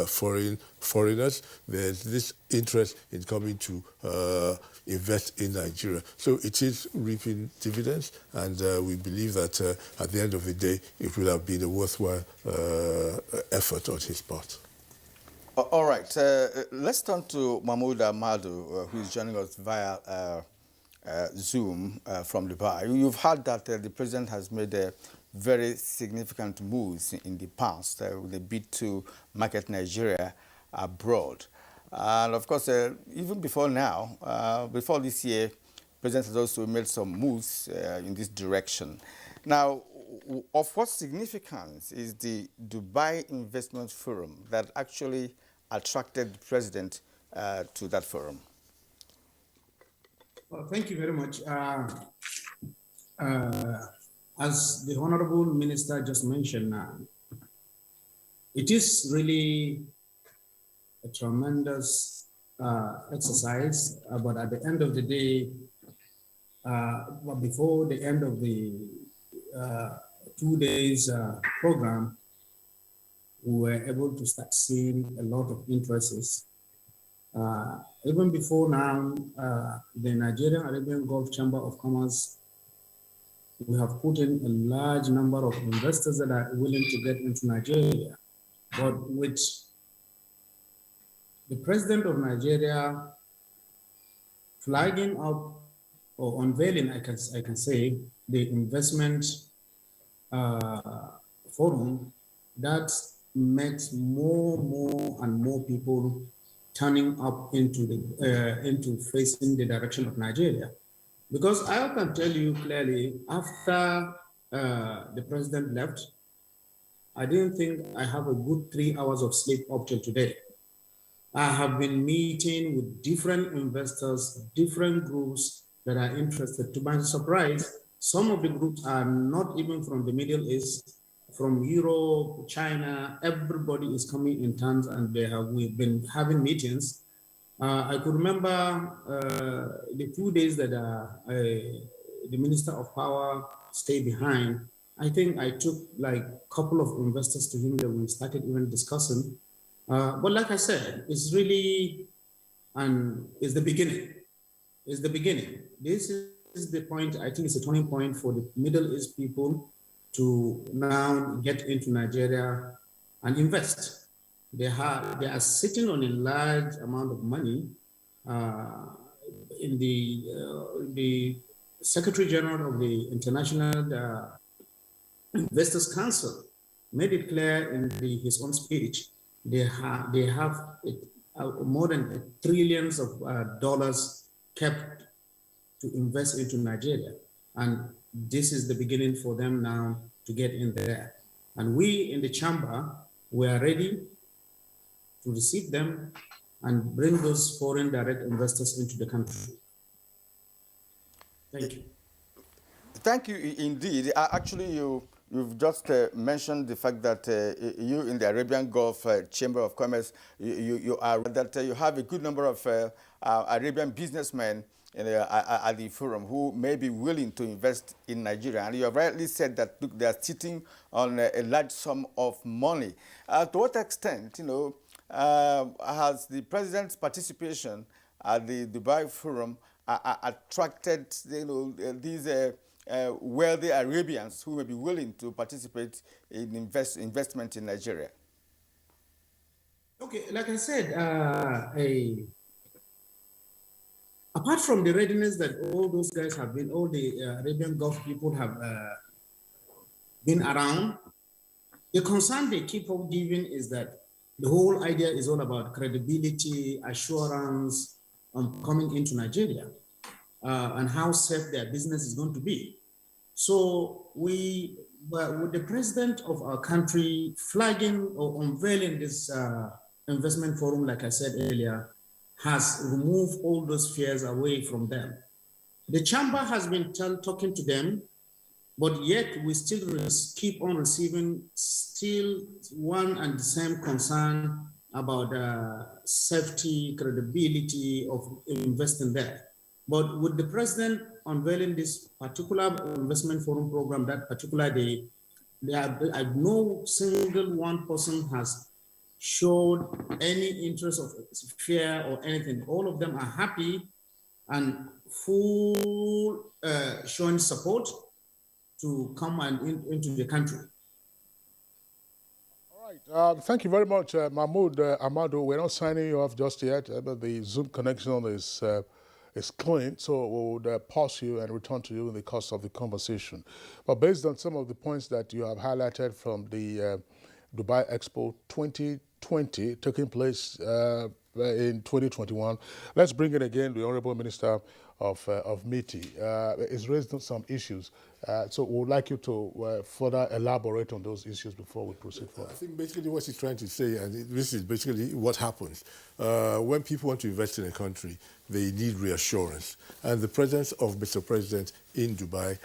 foreigners, there's this interest in coming to invest in Nigeria. So it is reaping dividends, and we believe that at the end of the day, it will have been a worthwhile effort on his part. All right, let's turn to Mahmoud Ahmadu, who is joining us via Zoom from Dubai. You've heard that the president has made very significant moves in the past with a bid to market Nigeria abroad. And of course, even before now, before this year, the president has also made some moves in this direction. Now, of what significance is the Dubai Investment Forum that actually attracted the president to that forum? Well, thank you very much. As the Honorable Minister just mentioned, it is really a tremendous exercise, but at the end of the day, before the end of the 2 days program, we were able to start seeing a lot of interests. Even before now, the Nigerian Arabian Gulf Chamber of Commerce, we have put in a large number of investors that are willing to get into Nigeria. But with the president of Nigeria flagging up or unveiling, I can say, the investment forum, that makes more and more people turning up into facing the direction of Nigeria. Because I can tell you clearly, after the president left, I didn't think I have a good 3 hours of sleep up till today. I have been meeting with different investors, different groups that are interested. To my surprise, some of the groups are not even from the Middle East, from Europe, China. Everybody is coming in tons, and we've been having meetings. I could remember the 2 days that the Minister of Power stayed behind. I think I took like a couple of investors to him that we started even discussing. But like I said, it's really, it's the beginning. It's the beginning. This is the point. I think it's a turning point for the Middle East people to now get into Nigeria and invest. They are sitting on a large amount of money. In the Secretary General of the International Investors Council made it clear in his own speech. They have more than trillions of dollars kept to invest into Nigeria, and this is the beginning for them now to get in there. And we in the chamber, we are ready to receive them and bring those foreign direct investors into the country. Thank you. Thank you indeed. Actually, you've just mentioned the fact that you in the Arabian Gulf Chamber of Commerce, you have a good number of Arabian businessmen at the forum who may be willing to invest in Nigeria. And you have rightly said that, look, they are sitting on a large sum of money. To what extent, has the president's participation at the Dubai Forum attracted, these wealthy Arabians who may be willing to participate in investment in Nigeria? Okay, like I said, apart from the readiness that all those guys have been, all the Arabian Gulf people have been around, the concern they keep on giving is that the whole idea is all about credibility, assurance coming into Nigeria, and how safe their business is going to be. So with the president of our country flagging or unveiling this investment forum, like I said earlier, has removed all those fears away from them. The chamber has been talking to them, but yet we still keep on receiving still one and the same concern about safety, credibility of investing there. But with the president unveiling this particular investment forum program that particular day, no single one person has showed any interest of fear or anything. All of them are happy and full showing support to come and into the country. All Thank you very much, Mahmoud Amadou. We're not signing you off just yet, but the Zoom connection is clean, so we'll pause you and return to you in the course of the conversation. But based on some of the points that you have highlighted from the Dubai Expo 2020 taking place in 2021, let's bring in again the Honorable Minister of MITI. It's raised some issues, so we would like you to further elaborate on those issues before we proceed further. I think basically what he's trying to say, and this is basically what happens, when people want to invest in a country, they need reassurance. And the presence of Mr. President in Dubai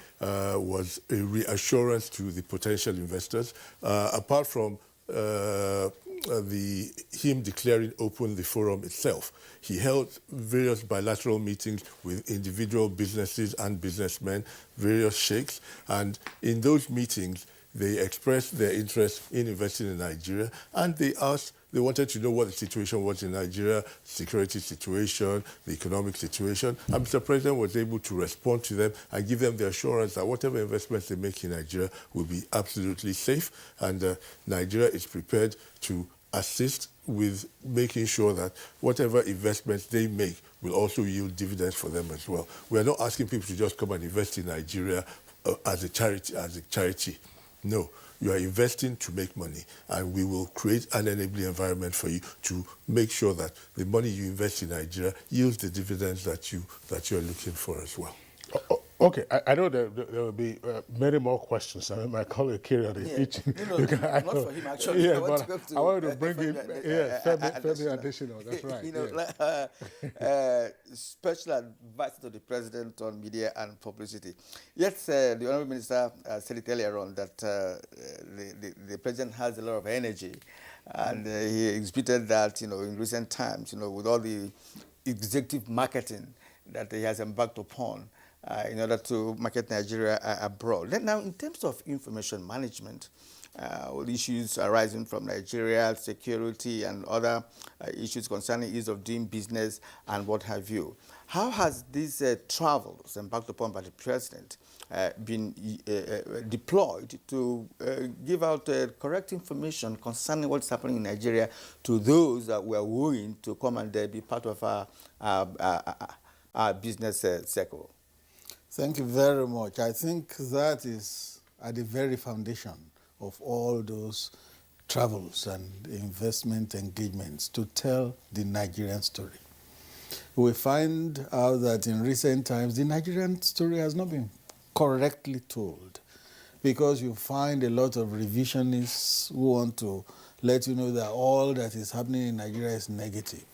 was a reassurance to the potential investors, apart from him declaring open the forum itself. He held various bilateral meetings with individual businesses and businessmen, various sheikhs, and in those meetings, they expressed their interest in investing in Nigeria, and they wanted to know what the situation was in Nigeria, security situation, the economic situation, and Mr. President was able to respond to them and give them the assurance that whatever investments they make in Nigeria will be absolutely safe, and Nigeria is prepared to assist with making sure that whatever investments they make will also yield dividends for them as well. We are not asking people to just come and invest in Nigeria as a charity. No, you are investing to make money, and we will create an enabling environment for you to make sure that the money you invest in Nigeria yields the dividends that you are looking for as well. Okay, I know there will be many more questions. I mean, my colleague Kirian is itching. Not for him, actually. Yeah, I wanted to bring in Femi additional. That's right. Special advisor to the president on media and publicity. Yes, the Honourable Minister said it earlier on that the president has a lot of energy, and he exhibited that, in recent times, with all the executive marketing that he has embarked upon. In order to market Nigeria abroad. Then now, in terms of information management, all issues arising from Nigeria, security and other issues concerning ease of doing business and what have you, how has these travels embarked upon by the president been deployed to give out correct information concerning what's happening in Nigeria to those that were willing to come and be part of our business circle? Thank you very much. I think that is at the very foundation of all those travels and investment engagements, to tell the Nigerian story. We find out that in recent times, the Nigerian story has not been correctly told, because you find a lot of revisionists who want to let you know that all that is happening in Nigeria is negative.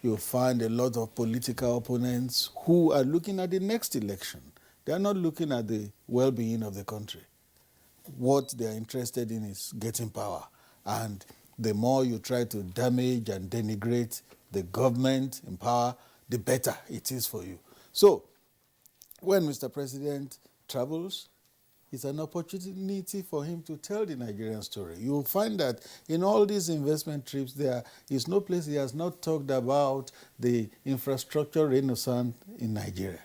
You find a lot of political opponents who are looking at the next election. They are not looking at the well-being of the country. What they are interested in is getting power. And the more you try to damage and denigrate the government in power, the better it is for you. So, when Mr. President travels, it's an opportunity for him to tell the Nigerian story. You will find that in all these investment trips, there is no place he has not talked about the infrastructure renaissance in Nigeria.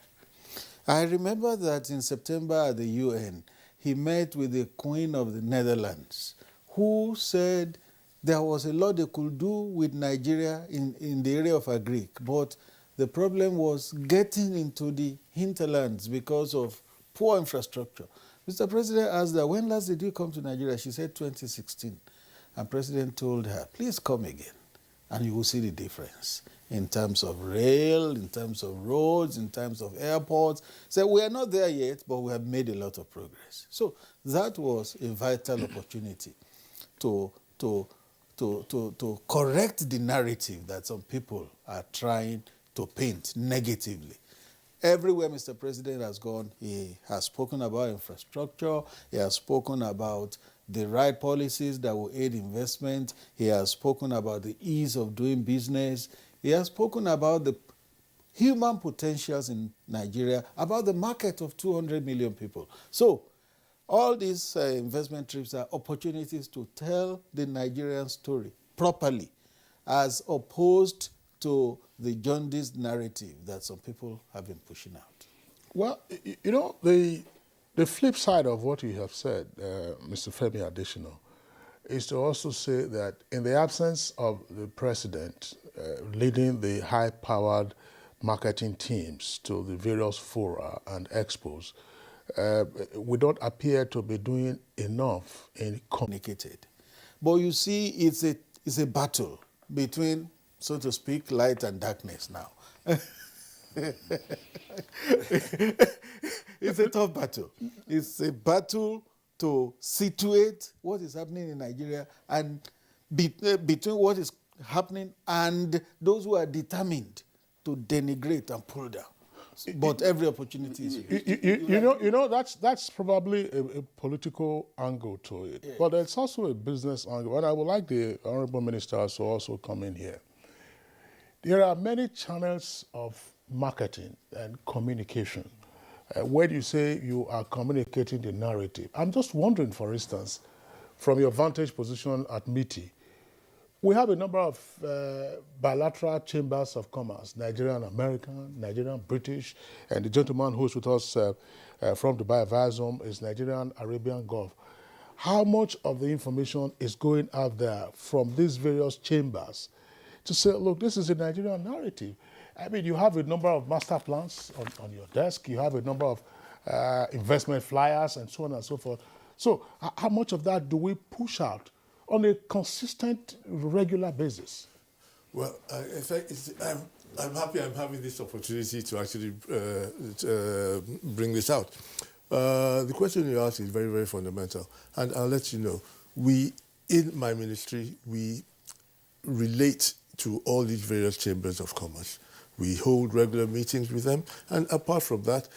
I remember that in September at the UN, he met with the Queen of the Netherlands, who said there was a lot they could do with Nigeria in the area of agric, but the problem was getting into the hinterlands because of poor infrastructure. Mr. President asked her, when last did you come to Nigeria? She said 2016. And President told her, please come again, and you will see the difference in terms of rail, in terms of roads, in terms of airports. So we are not there yet, but we have made a lot of progress. So that was a vital opportunity to correct the narrative that some people are trying to paint negatively. Everywhere Mr. President has gone, he has spoken about infrastructure, he has spoken about the right policies that will aid investment, he has spoken about the ease of doing business, he has spoken about the human potentials in Nigeria, about the market of 200 million people. So, all these investment trips are opportunities to tell the Nigerian story properly, as opposed to the jaundiced narrative that some people have been pushing out. Well, you know, the flip side of what you have said, Mr. Femi Additional, is to also say that in the absence of the president leading the high-powered marketing teams to the various fora and expos, we don't appear to be doing enough in communicating. But you see, it's a battle between, so to speak, light and darkness now. It's a tough battle. It's a battle to situate what is happening in Nigeria and between what is happening and those who are determined to denigrate and pull down. But every opportunity is used. That's probably a political angle to it. Yeah. But it's also a business angle. And I would like the Honorable Minister to also come in here. There are many channels of marketing and communication where you say you are communicating the narrative. I'm just wondering, for instance, from your vantage position at MITI, we have a number of bilateral chambers of commerce, Nigerian American, Nigerian British, and the gentleman who's with us from Dubai via Zoom is Nigerian Arabian Gulf. How much of the information is going out there from these various chambers to say, look, this is a Nigerian narrative? I mean, you have a number of master plans on your desk, you have a number of investment flyers and so on and so forth. So how much of that do we push out on a consistent, regular basis? Well, in fact, I'm happy I'm having this opportunity to actually bring this out. The question you asked is very, very fundamental. And I'll let you know, in my ministry, we relate to all these various chambers of commerce. We hold regular meetings with them. And apart from that,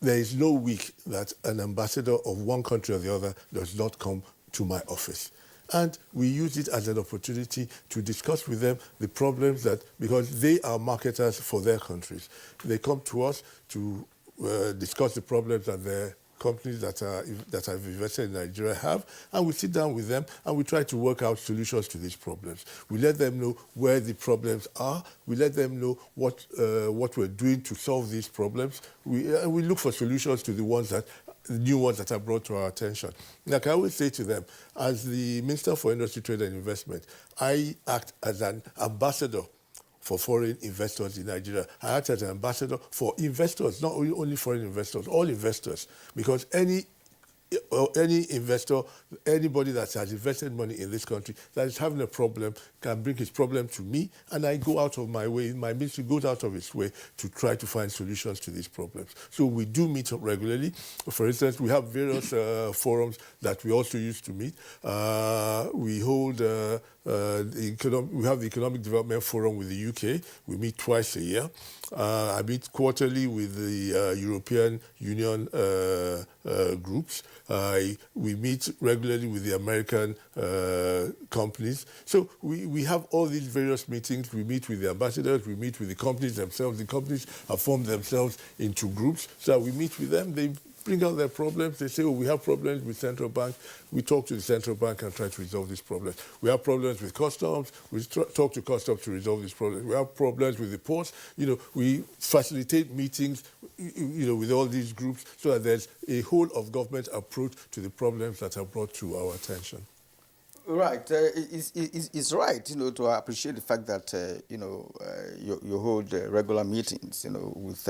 there is no week that an ambassador of one country or the other does not come to my office. And we use it as an opportunity to discuss with them the problems because they are marketers for their countries. They come to us to discuss the problems that their companies that have invested in Nigeria have, and we sit down with them and we try to work out solutions to these problems. We let them know where the problems are. We let them know what we're doing to solve these problems. We look for solutions to the new ones that are brought to our attention. Like I always say to them, as the Minister for Industry, Trade and Investment, I act as an ambassador for foreign investors in Nigeria. I act as an ambassador for investors, not only foreign investors, all investors, because any investor, anybody that has invested money in this country that is having a problem can bring his problem to me, and I go out of my way, my ministry goes out of its way to try to find solutions to these problems. So we do meet up regularly. For instance, we have various forums that we also used to meet. We hold we have the Economic Development Forum with the UK. We meet twice a year. I meet quarterly with the European Union groups. We meet regularly with the American companies. So we have all these various meetings. We meet with the ambassadors. We meet with the companies themselves. The companies have formed themselves into groups. So we meet with them. They bring out their problems. They say, oh, we have problems with central bank. We talk to the central bank and try to resolve these problems. We have problems with customs. We talk to customs to resolve these problems. We have problems with the ports. We facilitate meetings, with all these groups so that there's a whole of government approach to the problems that are brought to our attention. Right. It's right, to appreciate the fact that, you hold regular meetings, with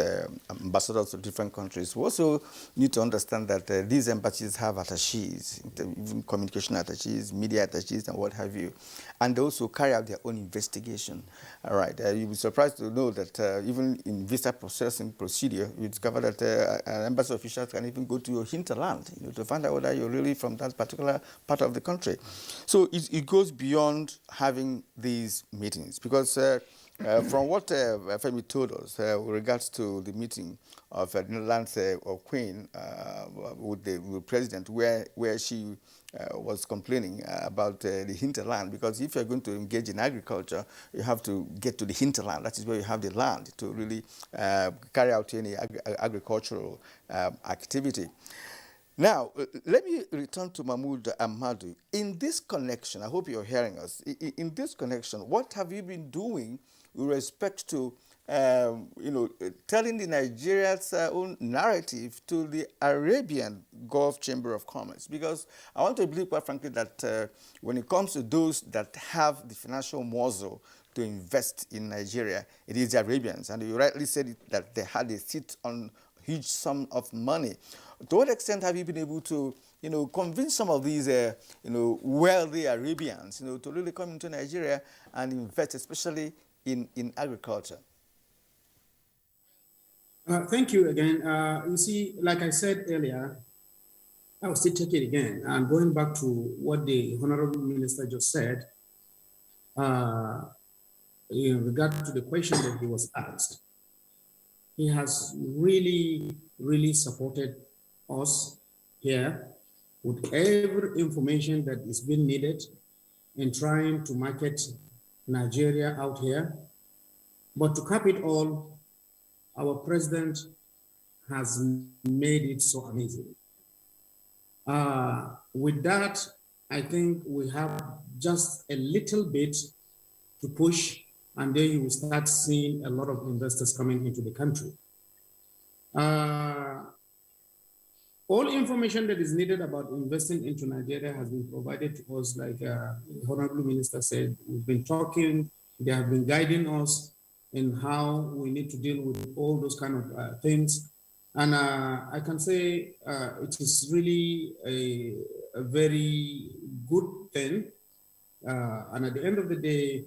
ambassadors of different countries. We also need to understand that these embassies have attaches, even communication attaches, media attaches, and what have you. And they also carry out their own investigation. All right. You'll be surprised to know that even in visa processing procedure, you discover that an embassy official can even go to your hinterland, to find out whether you're really from that particular part of the country. So it goes beyond having these meetings, because from what Femi told us with regards to the meeting of the Netherlands Queen with the president, where she was complaining about the hinterland, because if you're going to engage in agriculture, you have to get to the hinterland. That is where you have the land to really carry out any agricultural activity. Now, let me return to Mahmoud Ahmadu. In this connection, I hope you're hearing us. In this connection, what have you been doing with respect to telling the Nigeria's own narrative to the Arabian Gulf Chamber of Commerce. Because I want to believe, quite frankly, that when it comes to those that have the financial muscle to invest in Nigeria, it is the Arabians. And you rightly said it, that they had a seat on a huge sum of money. To what extent have you been able to convince some of these, wealthy Arabians, to really come into Nigeria and invest, especially in agriculture? Thank you again. You see, like I said earlier, I will still take it again. And going back to what the Honorable Minister just said, in regard to the question that he was asked, he has really, really supported us here with every information that is being needed in trying to market Nigeria out here. But to cap it all, our president has made it so amazing. With that, I think we have just a little bit to push, and then you will start seeing a lot of investors coming into the country. All information that is needed about investing into Nigeria has been provided to us. Like the Honorable Minister said, we've been talking, they have been guiding us in how we need to deal with all those kind of things. And I can say it is really a very good thing. And at the end of the day,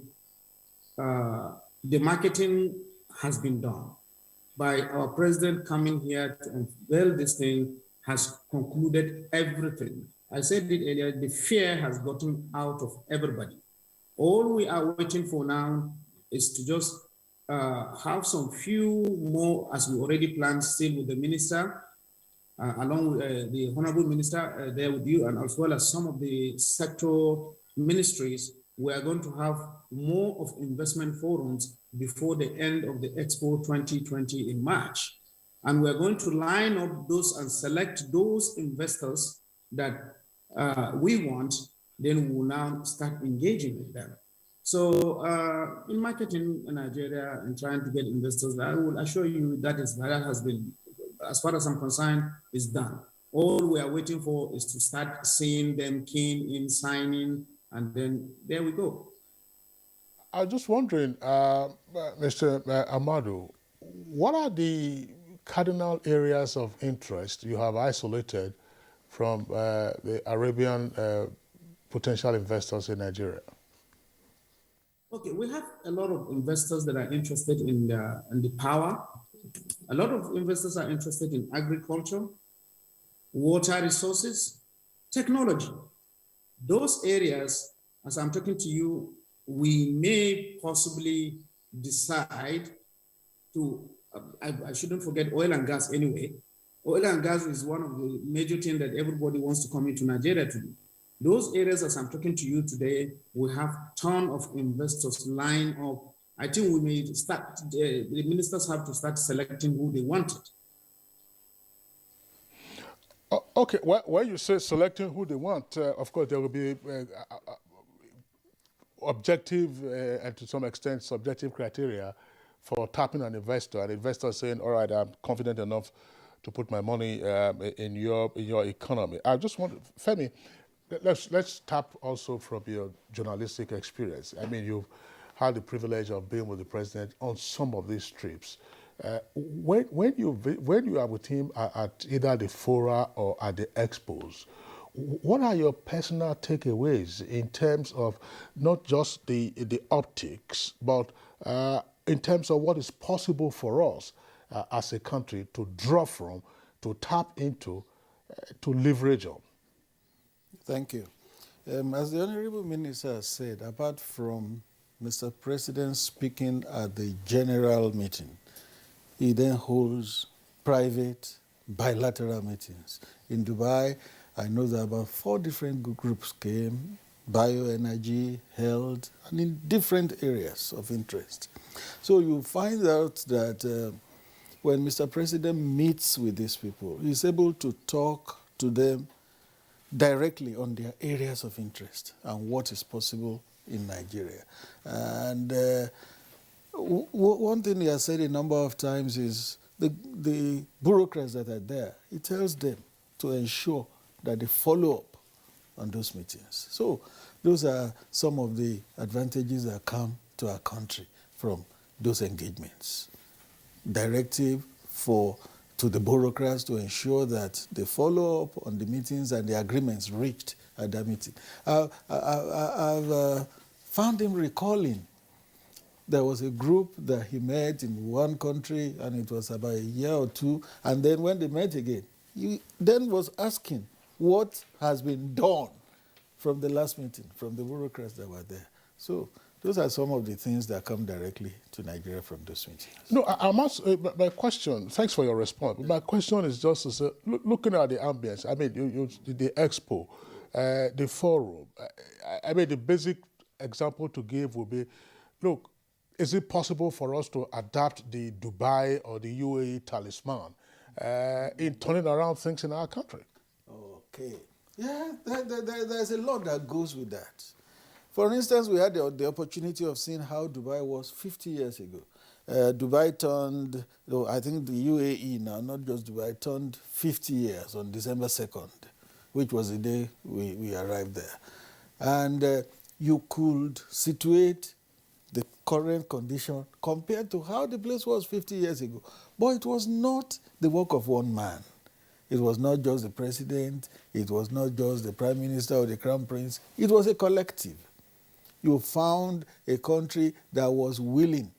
the marketing has been done by our president coming here to unveil this thing, has concluded everything. I said it earlier, the fear has gotten out of everybody. All we are waiting for now is to just have some few more, as we already planned, still with the minister, along with the Honorable Minister there with you, and as well as some of the sectoral ministries. We are going to have more of investment forums before the end of the Expo 2020 in March. And we're going to line up those and select those investors that we want, then we will now start engaging with them. So in marketing in Nigeria and trying to get investors, I will assure you that has been, as far as I'm concerned, is done. All we are waiting for is to start seeing them keen in signing, and then there we go. I was just wondering, Mr. Amadu, what are the cardinal areas of interest you have isolated from the Arabian potential investors in Nigeria? Okay, we have a lot of investors that are interested in the power. A lot of investors are interested in agriculture, water resources, technology. Those areas, as I'm talking to you, we may possibly decide to, I shouldn't forget oil and gas anyway. Oil and gas is one of the major things that everybody wants to come into Nigeria to do. Those areas, as I'm talking to you today, we have a ton of investors lined up. I think we may start, the ministers have to start selecting who they wanted. Okay, well, when you say selecting who they want, of course, there will be objective and to some extent subjective criteria for tapping an investor saying, all right, I'm confident enough to put my money in your economy. I just want, Femi, let's tap also from your journalistic experience. I mean, you've had the privilege of being with the president on some of these trips. When you are with him at either the fora or at the expos, what are your personal takeaways in terms of not just the optics, but in terms of what is possible for us as a country to draw from, to tap into, to leverage on? Thank you. As the Honorable Minister said, apart from Mr. President speaking at the general meeting, he then holds private bilateral meetings. In Dubai, I know that about 4 different groups came, bioenergy, health, and in different areas of interest. So you find out that when Mr. President meets with these people, he's able to talk to them directly on their areas of interest and what is possible in Nigeria. And One thing he has said a number of times is the bureaucrats that are there, he tells them to ensure that they follow up on those meetings. So those are some of the advantages that come to our country from those engagements. Directive to the bureaucrats to ensure that they follow up on the meetings and the agreements reached at that meeting. I've found him recalling there was a group that he met in one country, and it was about a year or two, and then when they met again, he then was asking what has been done from the last meeting, from the bureaucrats that were there. So those are some of the things that come directly to Nigeria from those meetings. No, I must, my question, thanks for your response. My question is just to say, looking at the ambience, I mean, the Expo, the forum, I mean, the basic example to give would be, look, is it possible for us to adapt the Dubai or the UAE talisman in turning around things in our country? Okay. Yeah, there's a lot that goes with that. For instance, we had the opportunity of seeing how Dubai was 50 years ago. Dubai turned, I think the UAE now, not just Dubai, turned 50 years on December 2nd, which was the day we arrived there. And you could situate the current condition compared to how the place was 50 years ago. But it was not the work of one man. It was not just the president. It was not just the prime minister or the crown prince. It was a collective. You found a country that was willing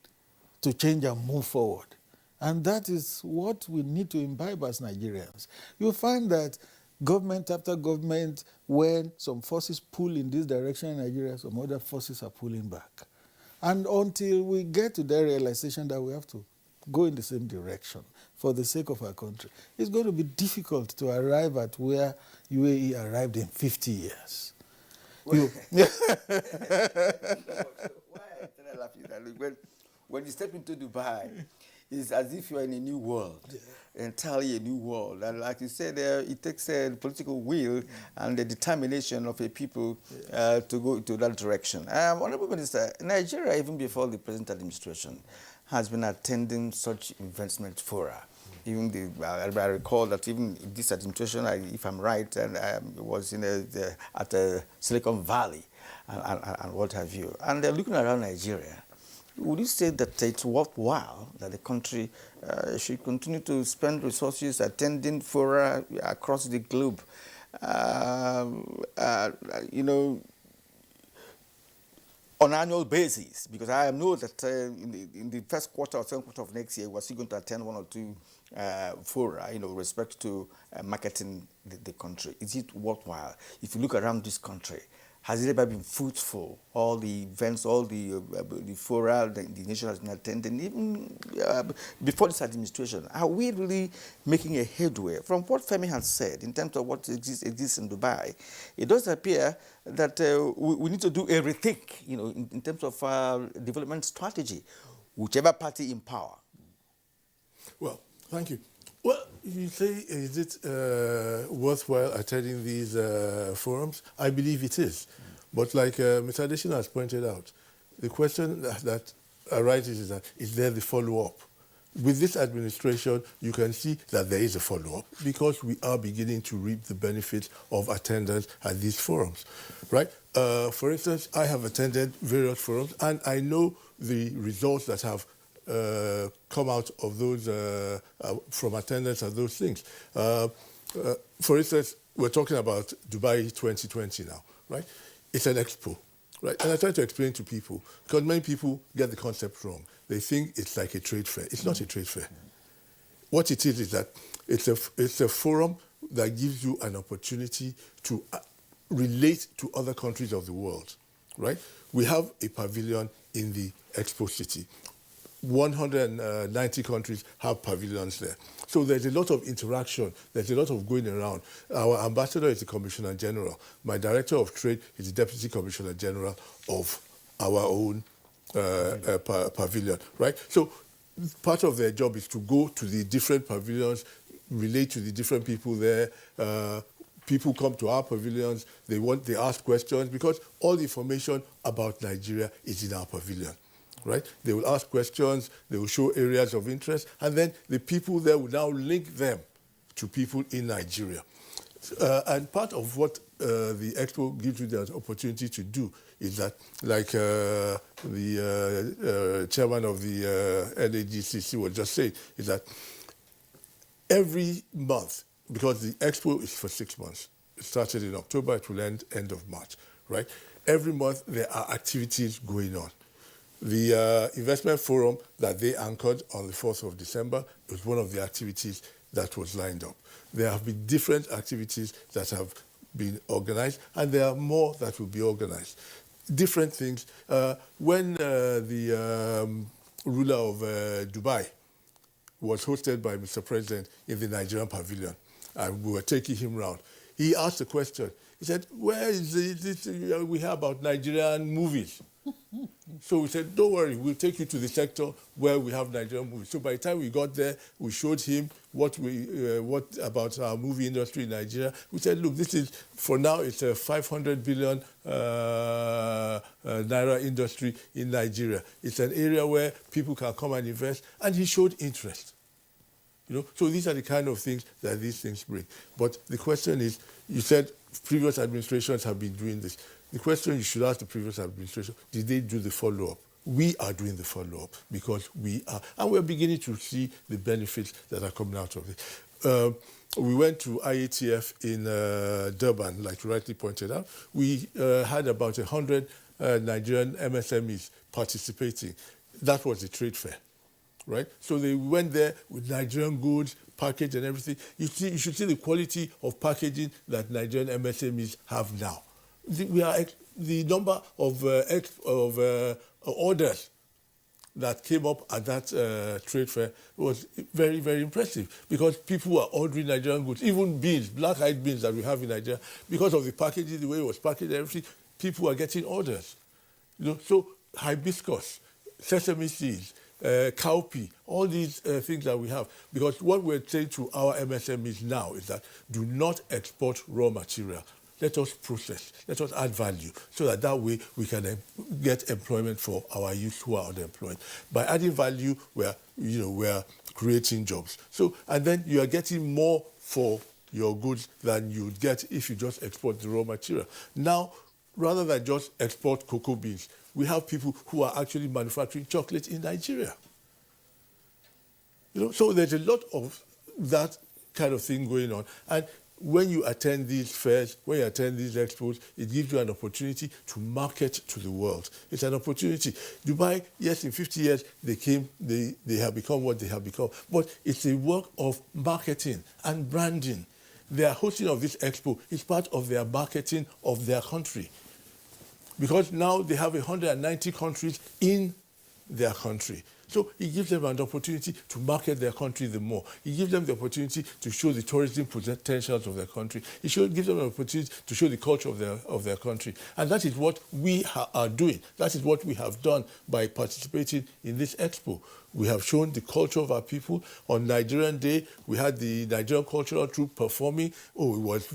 to change and move forward. And that is what we need to imbibe as Nigerians. You find that government after government, when some forces pull in this direction in Nigeria, some other forces are pulling back. And until we get to the realization that we have to go in the same direction for the sake of our country, it's going to be difficult to arrive at where UAE arrived in 50 years. When you step into Dubai, it's as if you're in a new world, entirely a new world. And like you said, it takes the political will and the determination of a people to go into that direction. Honorable Minister, Nigeria, even before the present administration, has been attending such investment fora. Even I recall that even this administration, if I'm right, and was at Silicon Valley and what have you. And they're looking around Nigeria. Would you say that it's worthwhile that the country should continue to spend resources attending fora across the globe? On an annual basis, because I know that in the first quarter or second quarter of next year, we're still going to attend one or two fora, with respect to marketing the country. Is it worthwhile? If you look around this country, has it ever been fruitful? All the events, all the fora the nation has been attending, even before this administration, are we really making a headway? From what Femi has said in terms of what exists in Dubai, it does appear that we need to do a rethink, in terms of development strategy, whichever party in power. Well, thank you. Well, you say, is it worthwhile attending these forums? I believe it is. But like Mr. Adesina has pointed out, the question that arises is that, is there the follow-up? With this administration, you can see that there is a follow-up because we are beginning to reap the benefits of attendance at these forums, right? For instance, I have attended various forums, and I know the results that have come out of those, from attendance at those things. For instance, we're talking about Dubai 2020 now, right? It's an expo, right? And I try to explain to people, because many people get the concept wrong. They think it's like a trade fair. It's not a trade fair. What it is that it's a forum that gives you an opportunity to relate to other countries of the world, right? We have a pavilion in the Expo City. 190 countries have pavilions there. So there's a lot of interaction. There's a lot of going around. Our ambassador is the Commissioner General. My Director of Trade is the Deputy Commissioner General of our own pavilion, right? So part of their job is to go to the different pavilions, relate to the different people there. People come to our pavilions. They ask questions because all the information about Nigeria is in our pavilion. right? They will ask questions, they will show areas of interest, and then the people there will now link them to people in Nigeria. And part of what the Expo gives you the opportunity to do is that, like the chairman of the NAGCC was just saying, is that every month, because the Expo is for 6 months, it started in October, it will end of March, right? Every month there are activities going on. The investment forum that they anchored on the 4th of December was one of the activities that was lined up. There have been different activities that have been organized, and there are more that will be organized. Different things. When the ruler of Dubai was hosted by Mr. President in the Nigerian pavilion, and we were taking him around, he asked a question. He said, where is this we hear about Nigerian movies? So we said, don't worry, we'll take you to the sector where we have Nigerian movies. So by the time we got there, we showed him what about our movie industry in Nigeria. We said, look, this is, for now, it's a 500 billion naira industry in Nigeria. It's an area where people can come and invest, and he showed interest. You know, so these are the kind of things that these things bring. But the question is, you said previous administrations have been doing this. The question you should ask the previous administration, did they do the follow-up? We are doing the follow-up because we are, and we're beginning to see the benefits that are coming out of it. We went to IATF in Durban, like you rightly pointed out. We had about 100 Nigerian MSMEs participating. That was the trade fair, right? So they went there with Nigerian goods, packaged and everything. You should see the quality of packaging that Nigerian MSMEs have now. The number of orders that came up at that trade fair was very, very impressive, because people were ordering Nigerian goods, even beans, black-eyed beans that we have in Nigeria, because of the packaging, the way it was packaged, everything, people were getting orders. You know, so hibiscus, sesame seeds, cowpea, all these things that we have. Because what we're saying to our MSMEs now is that do not export raw material. Let us process, let us add value, so that way we can get employment for our youth who are unemployed. By adding value, we're creating jobs. So, and then you are getting more for your goods than you'd get if you just export the raw material. Now, rather than just export cocoa beans, we have people who are actually manufacturing chocolate in Nigeria. You know, so there's a lot of that kind of thing going on. And when you attend these fairs, when you attend these expos, it gives you an opportunity to market to the world. It's an opportunity. Dubai, yes, in 50 years, they have become what they have become. But it's a work of marketing and branding. Their hosting of this expo is part of their marketing of their country. Because now they have 190 countries in their country. So it gives them an opportunity to market their country the more. It gives them the opportunity to show the tourism potentials of their country. It gives them an opportunity to show the culture of their country. And that is what we are doing. That is what we have done by participating in this expo. We have shown the culture of our people. On Nigerian Day, we had the Nigerian Cultural Troupe performing. Oh, it was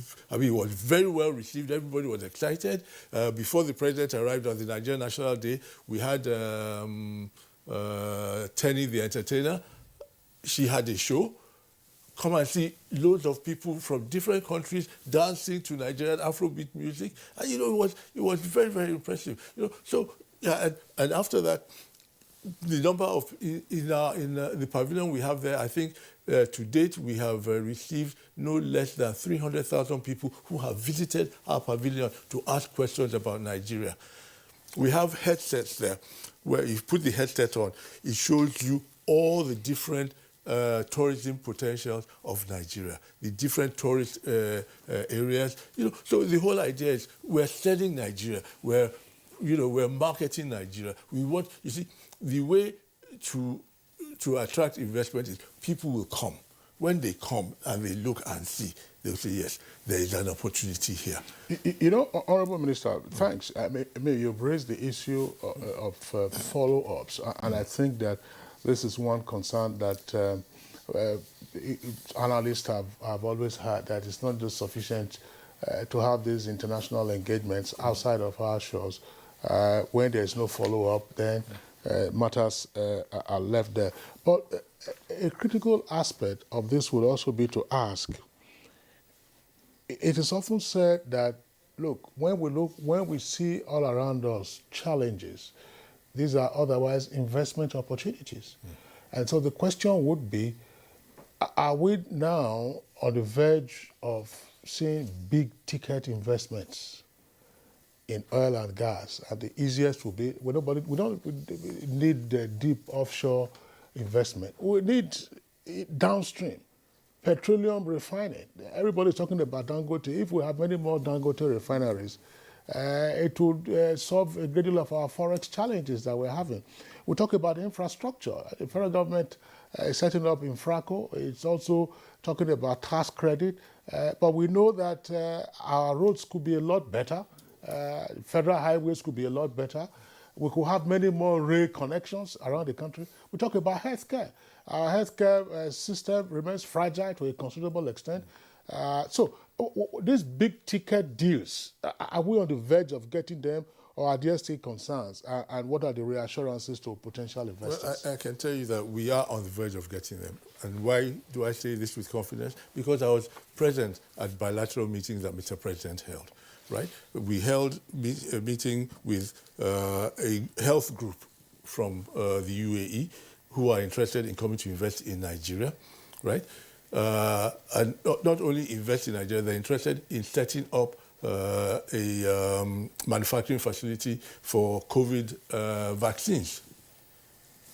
very well received. Everybody was excited. Before the president arrived on the Nigerian National Day, we had Tenny the entertainer. She had a show. Come and see loads of people from different countries dancing to Nigerian Afrobeat music, and you know it was very, very impressive. You know, so yeah, and after that, the number of in the pavilion we have there, I think to date we have received no less than 300,000 people who have visited our pavilion to ask questions about Nigeria. We have headsets there, where if you put the headset on, it shows you all the different tourism potentials of Nigeria, the different tourist areas. You know, so the whole idea is we're selling Nigeria, we're marketing Nigeria. We want, you see, the way to attract investment is people will come. When they come and they look and see, they'll say, yes, there is an opportunity here. You know, Honorable Minister, thanks. I mean, you've raised the issue of follow-ups, and I think that this is one concern that analysts have always had, that it's not just sufficient to have these international engagements outside of our shores. When there's no follow-up, then matters are left there. But a critical aspect of this will also be to ask, it is often said that, look, when we see all around us challenges, these are otherwise investment opportunities. And so the question would be, are we now on the verge of seeing big ticket investments in oil and gas? And the easiest will be, we don't need the deep offshore investment. We need downstream, petroleum refining. Everybody's talking about Dangote. If we have many more Dangote refineries, it would solve a great deal of our forex challenges that we're having. We talk about infrastructure. The federal government is setting up Infraco. It's also talking about tax credit. But we know that our roads could be a lot better. Federal highways could be a lot better. We could have many more rail connections around the country. We talk about healthcare. Our healthcare system remains fragile to a considerable extent. So these big ticket deals, are we on the verge of getting them, or are there still concerns? And what are the reassurances to potential investors? Well, I can tell you that we are on the verge of getting them. And why do I say this with confidence? Because I was present at bilateral meetings that Mr. President held. Right? We held a meeting with a health group from the UAE who are interested in coming to invest in Nigeria, right? And not only invest in Nigeria, they're interested in setting up a manufacturing facility for COVID vaccines.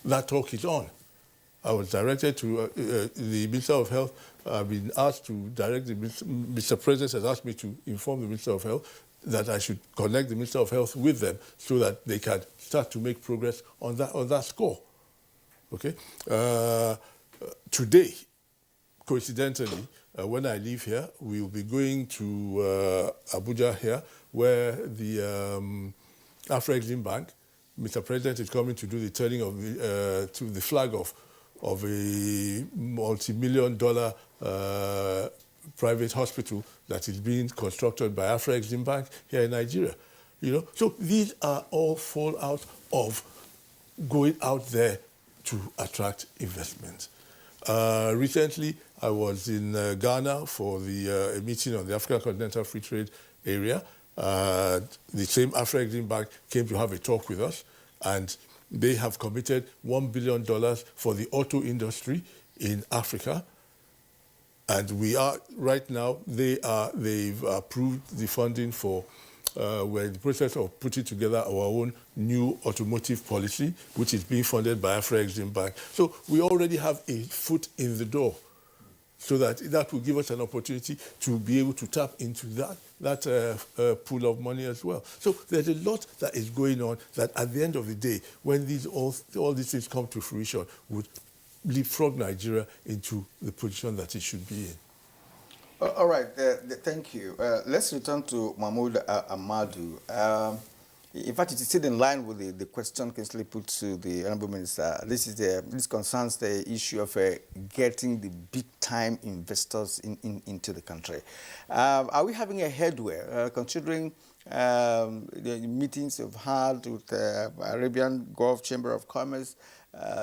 That talk is on. I was directed to the Minister of Health. I've been asked to direct the Mr. President has asked me to inform the Minister of Health that I should connect the Minister of Health with them so that they can start to make progress on that score. Okay. Today, coincidentally, when I leave here, we will be going to Abuja here, where the Afro-Exim Bank, Mr. President is coming to do the turning of to the flag of a multi-million-dollar private hospital that is being constructed by Afro-Exim Bank here in Nigeria. You know, so these are all fallout of going out there to attract investment. Recently, I was in Ghana for a meeting on the African Continental Free Trade Area. The same Afro-Exim Bank came to have a talk with us, and they have committed $1 billion for the auto industry in Africa. And we are, right now, they've approved the funding for, we're in the process of putting together our own new automotive policy, which is being funded by Afro-Exim Bank. So we already have a foot in the door, so that will give us an opportunity to be able to tap into that pool of money as well. So there's a lot that is going on that at the end of the day, when all these things come to fruition, would leapfrog Nigeria into the position that it should be in. All right, thank you. Let's return to Mahmoud Ahmadu. In fact, it is still in line with the question Kingsley put to the Honourable Minister. This concerns the issue of getting the big-time investors into the country. Are we having a headway, considering the meetings you've had with Arabian Gulf Chamber of Commerce,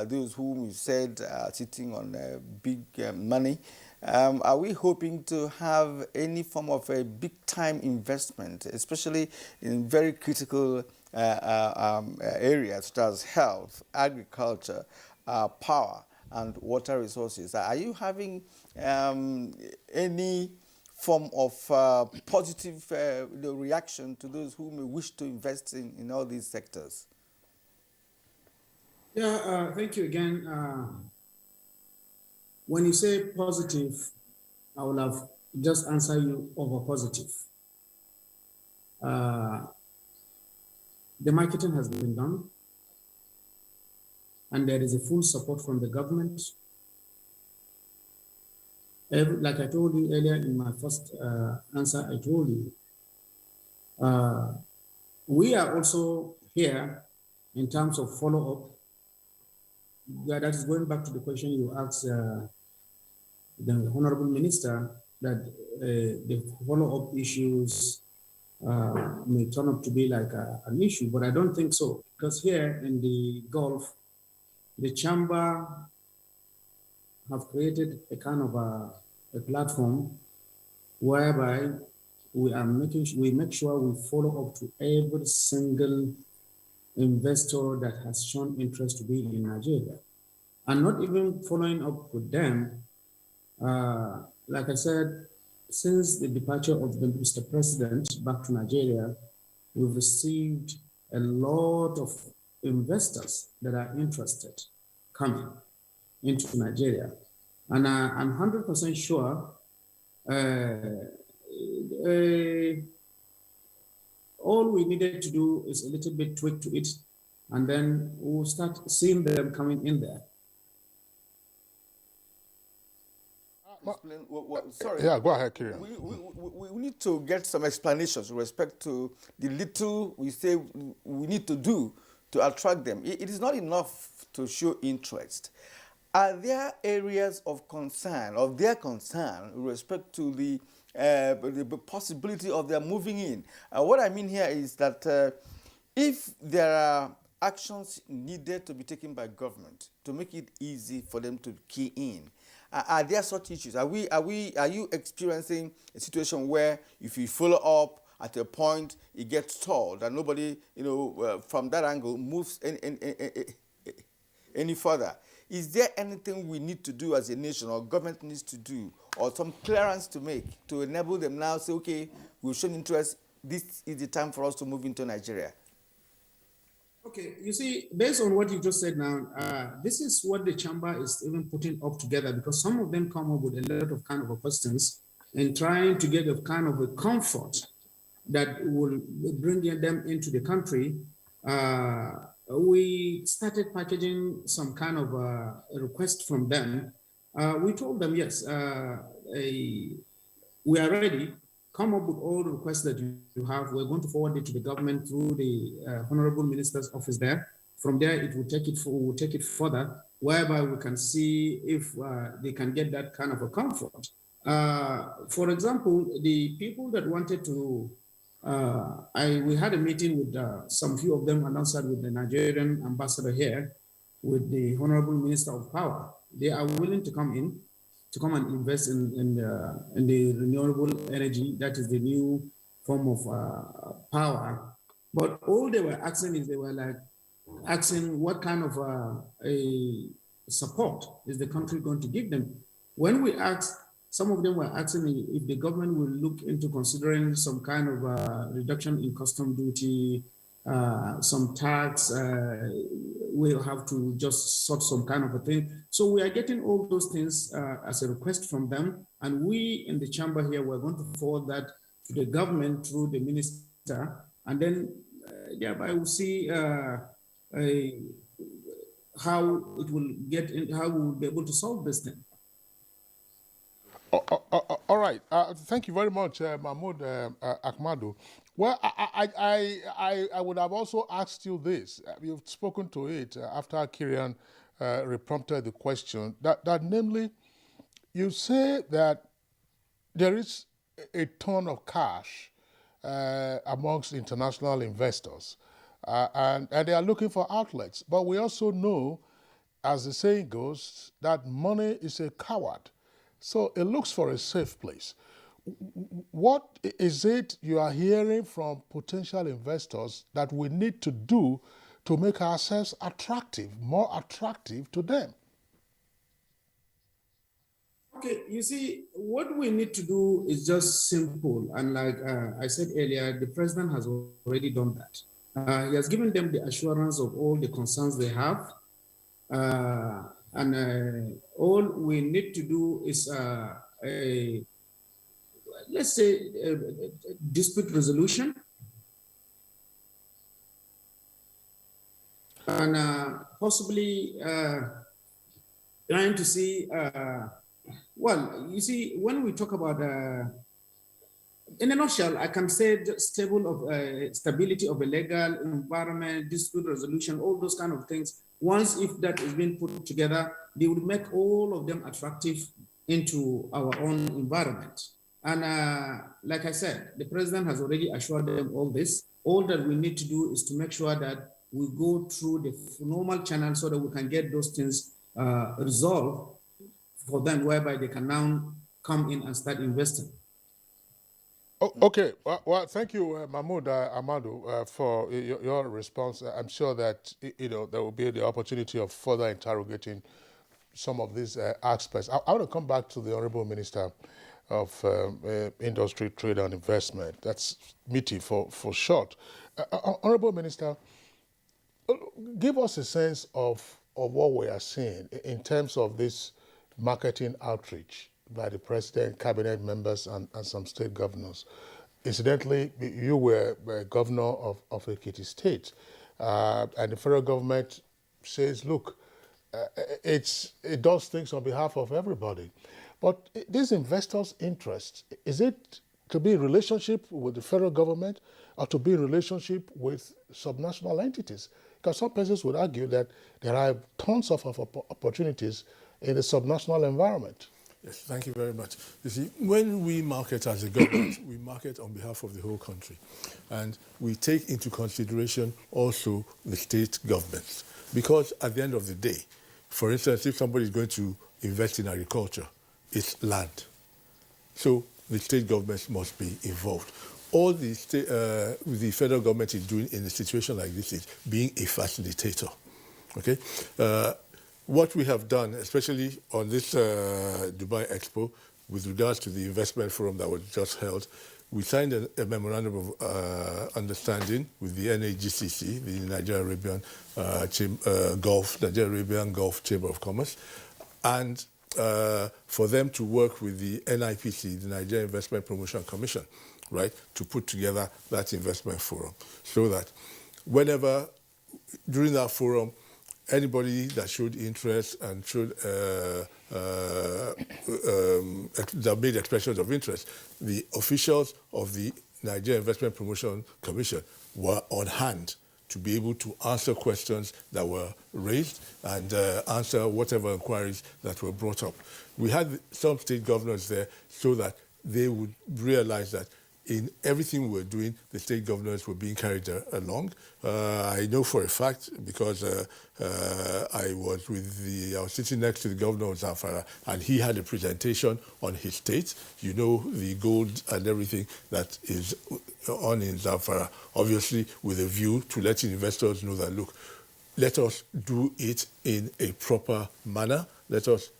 those whom you said are sitting on big money? Are we hoping to have any form of a big-time investment, especially in very critical areas such as health, agriculture, power, and water resources? Are you having any form of positive reaction to those who may wish to invest in all these sectors? Yeah, thank you again. When you say positive, I will have just answer you over positive. The marketing has been done, and there is a full support from the government. Like I told you earlier in my first answer, I told you, we are also here in terms of follow-up. Yeah, that is going back to the question you asked the Honorable Minister, that the follow-up issues may turn up to be like an issue, but I don't think so. because here in the Gulf, the chamber have created a kind of a platform whereby we make sure we follow up to every single investor that has shown interest to be in Nigeria. And not even following up with them, like I said, since the departure of the Mr. President back to Nigeria, we've received a lot of investors that are interested coming into Nigeria. And I'm 100% sure all we needed to do is a little bit tweak to it, and then we'll start seeing them coming in there. Sorry. Yeah, go ahead, Kieran. We need to get some explanations with respect to the little we say we need to do to attract them. It is not enough to show interest. Are there areas of concern, of their concern, with respect to the possibility of their moving in? What I mean here is that if there are actions needed to be taken by government to make it easy for them to key in, are there such issues? Are you experiencing a situation where if you follow up at a point, it gets stalled and nobody, from that angle moves any further? Is there anything we need to do as a nation or government needs to do or some clearance to make to enable them now say, okay, we've shown interest, this is the time for us to move into Nigeria? Okay, you see, based on what you just said now, this is what the chamber is even putting up together, because some of them come up with a lot of kind of questions and trying to get a kind of a comfort that will bring them into the country. We started packaging some kind of a request from them. We told them, yes, we are ready. Come up with all the requests that you have. We're going to forward it to the government through the Honorable Minister's office there. From there, it will we'll take it further, whereby we can see if they can get that kind of a comfort. For example, the people that wanted to, we had a meeting with some few of them alongside with the Nigerian ambassador here, with the Honorable Minister of Power. They are willing to come in, to come and invest in the renewable energy. That is the new form of power. But all they were asking is, they were like asking what kind of a support is the country going to give them. When we asked, some of them were asking if the government will look into considering some kind of reduction in custom duty, some tax, we'll have to just sort some kind of a thing. So we are getting all those things as a request from them. And we in the chamber here, we're going to forward that to the government through the minister. And then I will see how it will get in, how we will be able to solve this thing. All right. Thank you very much, Mahmoud Ahmadu. Well, I would have also asked you this. You've spoken to it after Kieran reprompted the question. That namely, you say that there is a ton of cash amongst international investors, and they are looking for outlets. But we also know, as the saying goes, that money is a coward. So it looks for a safe place. What is it you are hearing from potential investors that we need to do to make ourselves attractive, more attractive to them? Okay, you see, what we need to do is just simple. And like I said earlier, the president has already done that. He has given them the assurance of all the concerns they have. And all we need to do is let's say dispute resolution, and possibly trying to see, well, you see, when we talk about, in a nutshell, I can say stability of a legal environment, dispute resolution, all those kind of things. Once if that is being put together, they would make all of them attractive into our own environment. And like I said, the president has already assured them all this. All that we need to do is to make sure that we go through the normal channel so that we can get those things resolved for them, whereby they can now come in and start investing. Oh, okay. Well, thank you, Mahmoud Amadou, for your response. I'm sure that there will be the opportunity of further interrogating some of these aspects. I want to come back to the Honourable Minister of Industry, Trade and Investment. That's MITI for short. Honourable Minister, give us a sense of what we are seeing in terms of this marketing outreach by the President, Cabinet members, and some state governors. Incidentally, you were governor of Ekiti State, and the federal government says, look, it does things on behalf of everybody. But this investors' interest, is it to be in relationship with the federal government or to be in relationship with subnational entities? Because some persons would argue that there are tons of opportunities in the subnational environment. Yes, thank you very much. You see, when we market as a government, we market on behalf of the whole country. And we take into consideration also the state governments. Because at the end of the day, for instance, if somebody is going to invest in agriculture, it's land. So the state governments must be involved. All the federal government is doing in a situation like this is being a facilitator. Okay? What we have done, especially on this Dubai Expo, with regards to the investment forum that was just held, we signed a memorandum of understanding with the NAGCC, the Nigerian Arabian Gulf Chamber of Commerce, and for them to work with the NIPC, the Nigerian Investment Promotion Commission, right, to put together that investment forum, so that whenever, during that forum, anybody that showed interest and showed that made expressions of interest, the officials of the Nigerian Investment Promotion Commission were on hand to be able to answer questions that were raised and answer whatever inquiries that were brought up. We had some state governors there so that they would realize that in everything we were doing, the state governors were being carried along. I know for a fact because I was sitting next to the governor of Zamfara, and he had a presentation on his state. You know, the gold and everything that is on in Zamfara, obviously with a view to letting investors know that, look, let us do it in a proper manner. Let us,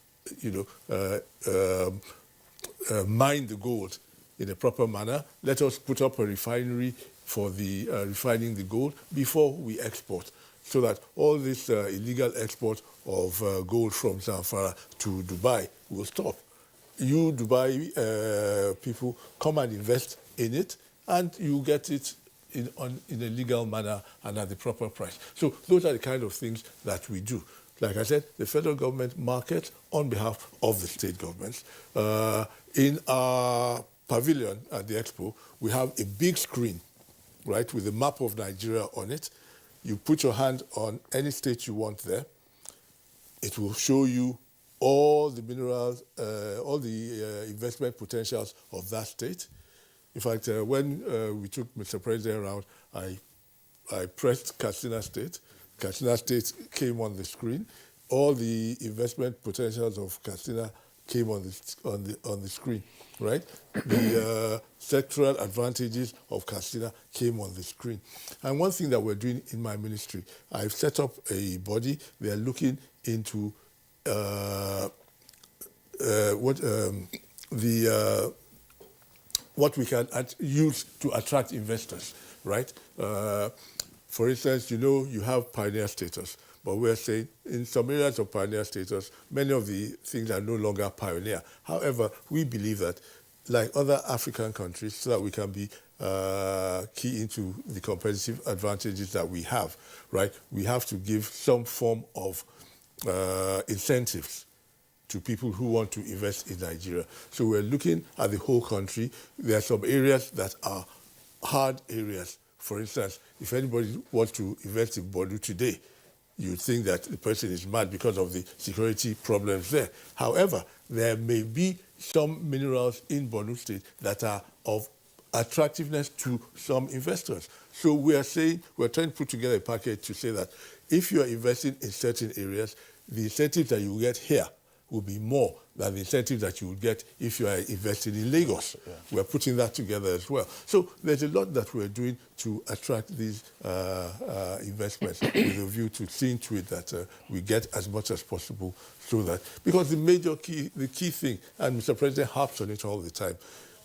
mine the gold in a proper manner. Let us put up a refinery for the refining the gold before we export, so that all this illegal export of gold from Zamfara to Dubai will stop. You Dubai people come and invest in it, and you get it in a legal manner and at the proper price. So those are the kind of things that we do. Like I said, the federal government markets on behalf of the state governments. In our pavilion at the Expo, we have a big screen, right, with a map of Nigeria on it. You put your hand on any state you want there. It will show you all the minerals, all the investment potentials of that state. In fact, when we took Mr. President around, I pressed Katsina State. Katsina State came on the screen. All the investment potentials of Katsina came on the screen, right? The sectoral advantages of Katsina came on the screen. And one thing that we're doing in my ministry, I've set up a body. They're looking into what we can use to attract investors, right? For instance, you have pioneer status. But we're saying in some areas of pioneer status, many of the things are no longer pioneer. However, we believe that, like other African countries, so that we can be key into the competitive advantages that we have, right? We have to give some form of incentives to people who want to invest in Nigeria. So we're looking at the whole country. There are some areas that are hard areas. For instance, if anybody wants to invest in Bornu today, you think that the person is mad because of the security problems there. However, there may be some minerals in Bornu State that are of attractiveness to some investors. So we're trying to put together a package to say that if you are investing in certain areas, the incentive that you get here will be more than the incentive that you will get if you are investing in Lagos. Yeah. We're putting that together as well. So there's a lot that we're doing to attract these investments with a view to seeing to it that we get as much as possible so that, because the key thing, and Mr. President harps on it all the time,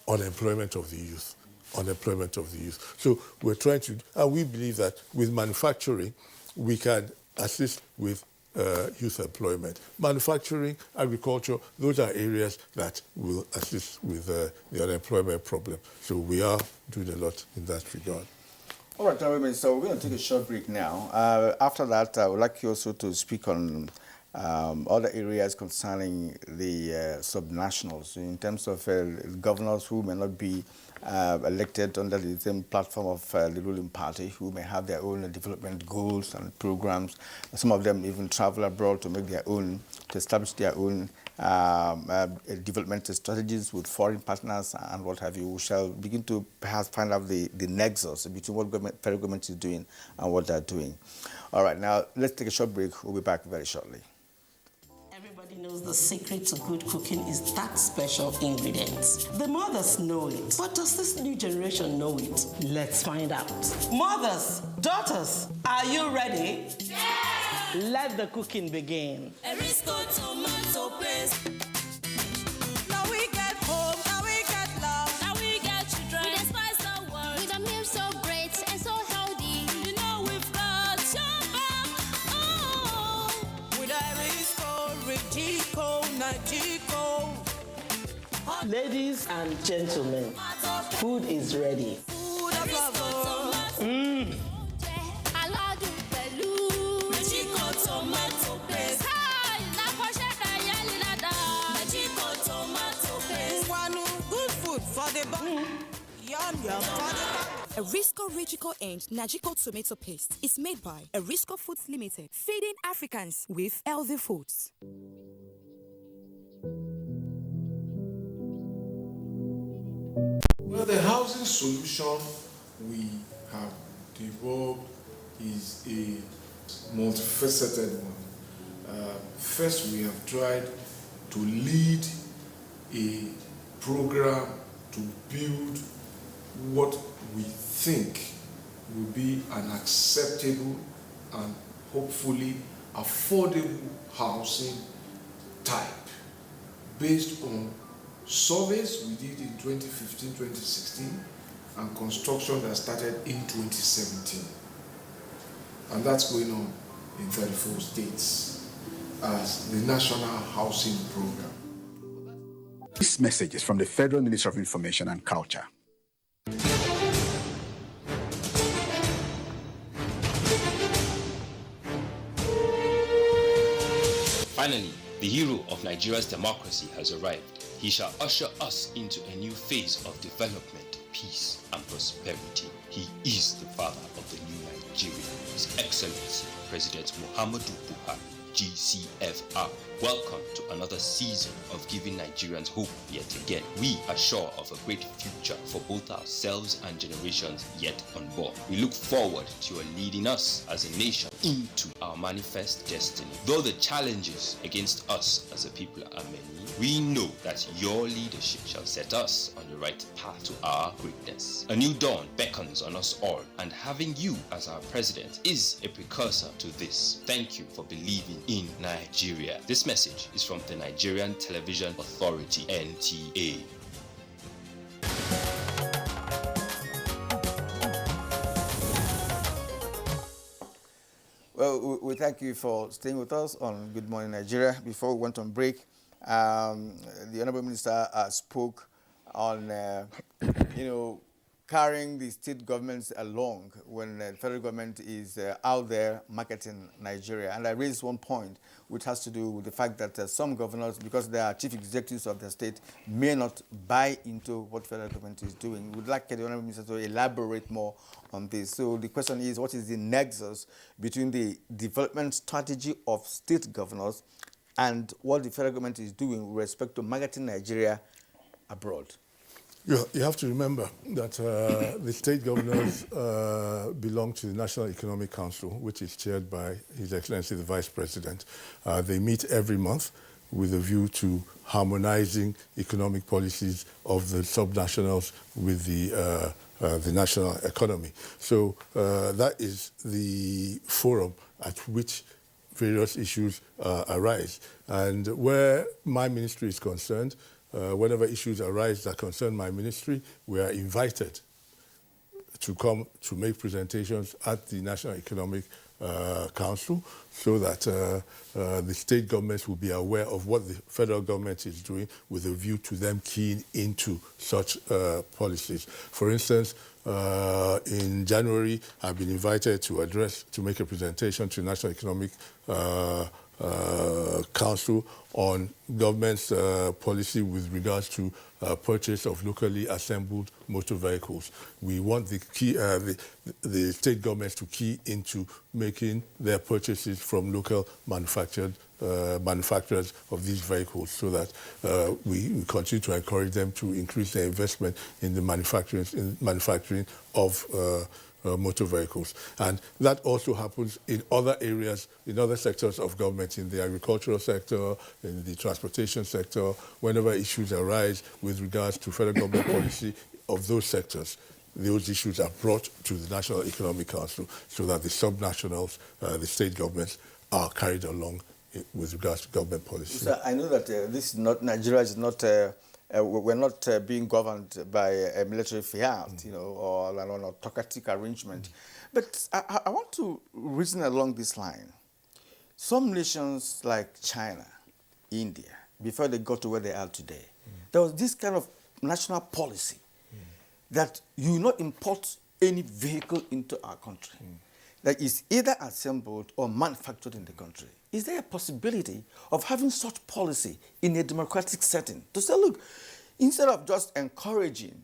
unemployment of the youth. Unemployment of the youth. So we're trying to, and we believe that with manufacturing, we can assist with youth employment. Manufacturing, agriculture, those are areas that will assist with the unemployment problem. So we are doing a lot in that regard. All right, gentlemen, so we're going to take a short break now. After that, I would like you also to speak on other areas concerning the subnationals in terms of governors who may not be elected under the same platform of the ruling party, who may have their own development goals and programs. Some of them even travel abroad to make their own, to establish their own development strategies with foreign partners and what have you. We shall begin to perhaps find out the nexus between what federal government is doing and what they're doing. All right, now let's take a short break. We'll be back very shortly. Everybody knows the secret to good cooking is that special ingredient. The mothers know it, but does this new generation know it? Let's find out. Mothers, daughters, are you ready? Yes! Let the cooking begin. Erisco tomato paste. Now we get home, now we get love, now we get children. With a spice the world, with a meal so great and so healthy. You know we've got your back. Oh, with Erisco, Ridico, Nagico. Ladies and gentlemen, food is ready. Food of love. Tomato paste. Good food for the body. Yum yum for the Erisco Richico and Nagico tomato paste is made by Erisco Foods Limited, feeding Africans with healthy foods. Well, the housing solution we have developed is a multifaceted one. First, we have tried to lead a program to build what we think will be an acceptable and hopefully affordable housing type based on surveys we did in 2015-2016 and construction that started in 2017. And that's going on in 34 states as the National Housing Program. This message is from the Federal Ministry of Information and Culture. Finally, the hero of Nigeria's democracy has arrived. He shall usher us into a new phase of development, peace, and prosperity. He is the father of the new Nigeria, His Excellency President Muhammadu Buhari, GCFR. Welcome to another season of giving Nigerians hope yet again. We are sure of a great future for both ourselves and generations yet unborn. We look forward to your leading us as a nation into our manifest destiny. Though the challenges against us as a people are many, we know that your leadership shall set us on the right path to our greatness. A new dawn beckons on us all, and having you as our president is a precursor to this. Thank you for believing in Nigeria. This message is from the Nigerian Television Authority, NTA. Well, we thank you for staying with us on Good Morning Nigeria. Before we went on break, the Honorable Minister spoke on, carrying the state governments along when the federal government is out there marketing Nigeria. And I raised one point which has to do with the fact that some governors, because they are chief executives of the state, may not buy into what federal government is doing. We'd like the Honorable Minister to elaborate more on this. So the question is, what is the nexus between the development strategy of state governors and what the federal government is doing with respect to marketing Nigeria abroad? You have to remember that the state governors belong to the National Economic Council, which is chaired by His Excellency the Vice President. They meet every month with a view to harmonizing economic policies of the subnationals with the national economy. So that is the forum at which various issues arise. And where my ministry is concerned, whenever issues arise that concern my ministry, we are invited to come to make presentations at the National Economic Council so that the state governments will be aware of what the federal government is doing with a view to them keying into such policies. For instance, in January, I've been invited to make a presentation to the National Economic Council on government's policy with regards to purchase of locally assembled motor vehicles. We want the state governments to key into making their purchases from local manufacturers of these vehicles so that we continue to encourage them to increase their investment in the manufacturing of motor vehicles. And that also happens in other areas, in other sectors of government, in the agricultural sector, in the transportation sector, whenever issues arise with regards to federal government policy of those sectors. Those issues are brought to the National Economic Council so that the subnationals, the state governments, are carried along with regards to government policy. So I know that Nigeria is not, we're not being governed by a military fiat, or an autocratic arrangement. But I want to reason along this line. Some nations like China, India, before they got to where they are today, there was this kind of national policy that you will not import any vehicle into our country that is either assembled or manufactured in the country. Is there a possibility of having such policy in a democratic setting to say, look, instead of just encouraging,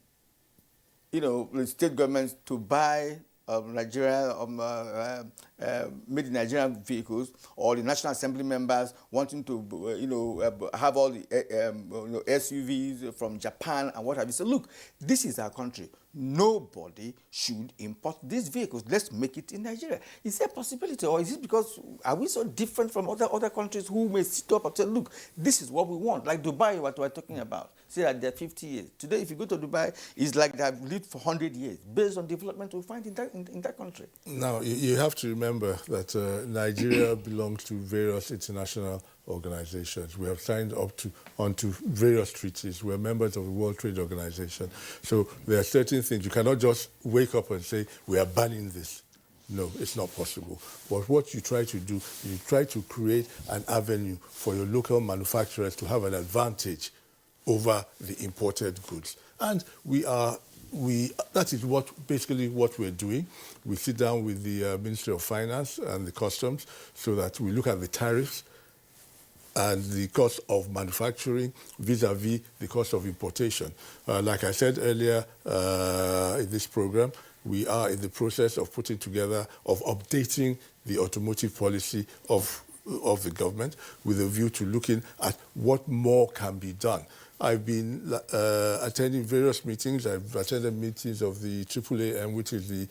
the state governments to buy Nigerian, made in Nigerian vehicles, or the National Assembly members wanting to, have all the SUVs from Japan and what have you. So look, this is our country. Nobody should import these vehicles. Let's make it in Nigeria. Is there a possibility, or is it because are we so different from other countries who may sit up and say, look, this is what we want, like Dubai, what we're talking about. Say that they're 50 years. Today, if you go to Dubai, it's like they've lived for 100 years, based on development we find in that country. Now, you have to remember that Nigeria belongs to various international organizations. We have signed onto various treaties. We're members of the World Trade Organization. So there are certain things. You cannot just wake up and say, we are banning this. No, it's not possible. But what you try to do, you try to create an avenue for your local manufacturers to have an advantage over the imported goods. And that is basically what we're doing. We sit down with the Ministry of Finance and the Customs so that we look at the tariffs and the cost of manufacturing vis-a-vis the cost of importation. Like I said earlier in this program, we are in the process of updating the automotive policy of the government with a view to looking at what more can be done. I've been attending various meetings. I've attended meetings of the AAAM, which is the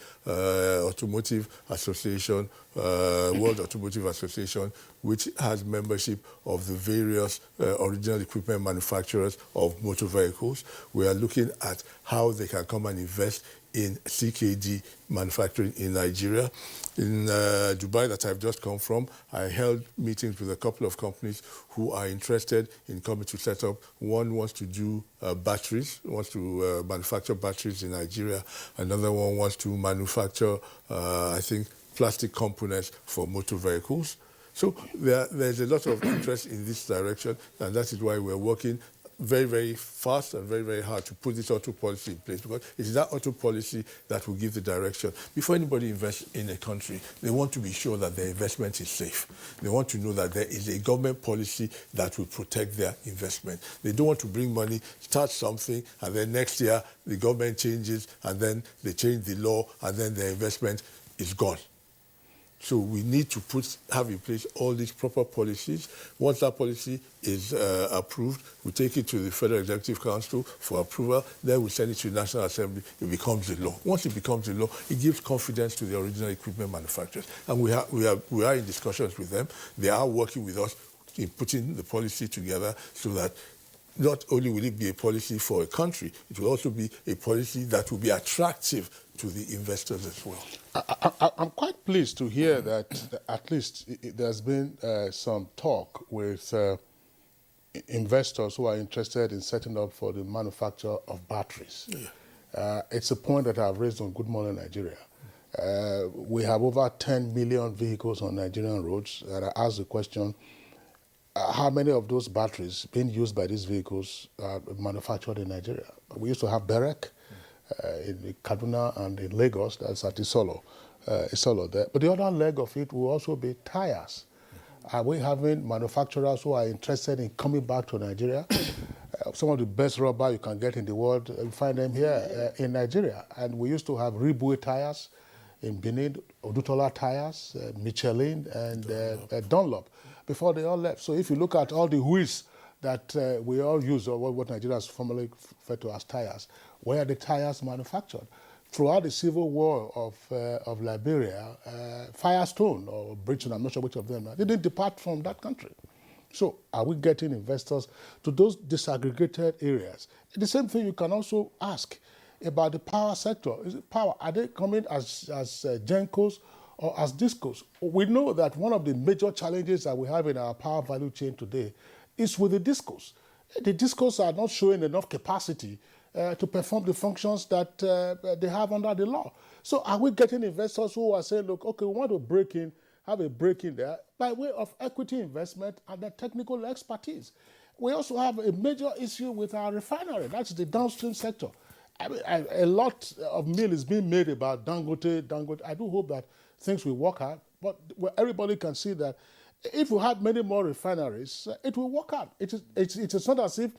Automotive Association, World Automotive Association, which has membership of the various original equipment manufacturers of motor vehicles. We are looking at how they can come and invest in CKD manufacturing in Nigeria. In Dubai, that I've just come from, I held meetings with a couple of companies who are interested in coming to set up. One wants to do batteries, wants to manufacture batteries in Nigeria. Another one wants to manufacture, I think, plastic components for motor vehicles. So there's a lot of interest in this direction, and that is why we're working very, very fast and very, very hard to put this auto policy in place, because it is that auto policy that will give the direction. Before anybody invests in a country, they want to be sure that their investment is safe. They want to know that there is a government policy that will protect their investment. They don't want to bring money, start something, and then next year the government changes, and then they change the law, and then their investment is gone. So we need to have in place all these proper policies. Once that policy is approved, we take it to the Federal Executive Council for approval. Then we send it to the National Assembly. It becomes the law. Once it becomes the law, it gives confidence to the original equipment manufacturers. And we are in discussions with them. They are working with us in putting the policy together so that not only will it be a policy for a country, it will also be a policy that will be attractive to the investors as well. I'm quite pleased to hear that at least there's been some talk with investors who are interested in setting up for the manufacture of batteries. Yeah. It's a point that I've raised on Good Morning Nigeria. We have over 10 million vehicles on Nigerian roads, and I asked the question, how many of those batteries being used by these vehicles are manufactured in Nigeria? We used to have Berek in Kaduna and in Lagos, that's at Isolo there. But the other leg of it will also be tires. Are we having manufacturers who are interested in coming back to Nigeria? Some of the best rubber you can get in the world, you find them here in Nigeria. And we used to have Ribue tires in Benin, Odutola tires, Michelin, and Dunlop before they all left. So if you look at all the wheels that we all use, or what Nigerians formerly refer to as tires, where are the tires manufactured? Throughout the civil war of Liberia, Firestone or Britain, I'm not sure which of them, they didn't depart from that country. So are we getting investors to those disaggregated areas? The same thing you can also ask about the power sector. Is it power? Are they coming as Gencos or as Discos? We know that one of the major challenges that we have in our power value chain today is with the Discos. The Discos are not showing enough capacity to perform the functions that they have under the law. So are we getting investors who are saying, look, okay, we want to have a break in there by way of equity investment and the technical expertise? We also have a major issue with our refinery. That's the downstream sector. I mean, a lot of meal is being made about Dangote. I do hope that things will work out, but everybody can see that if we had many more refineries, it will work out. It's not as if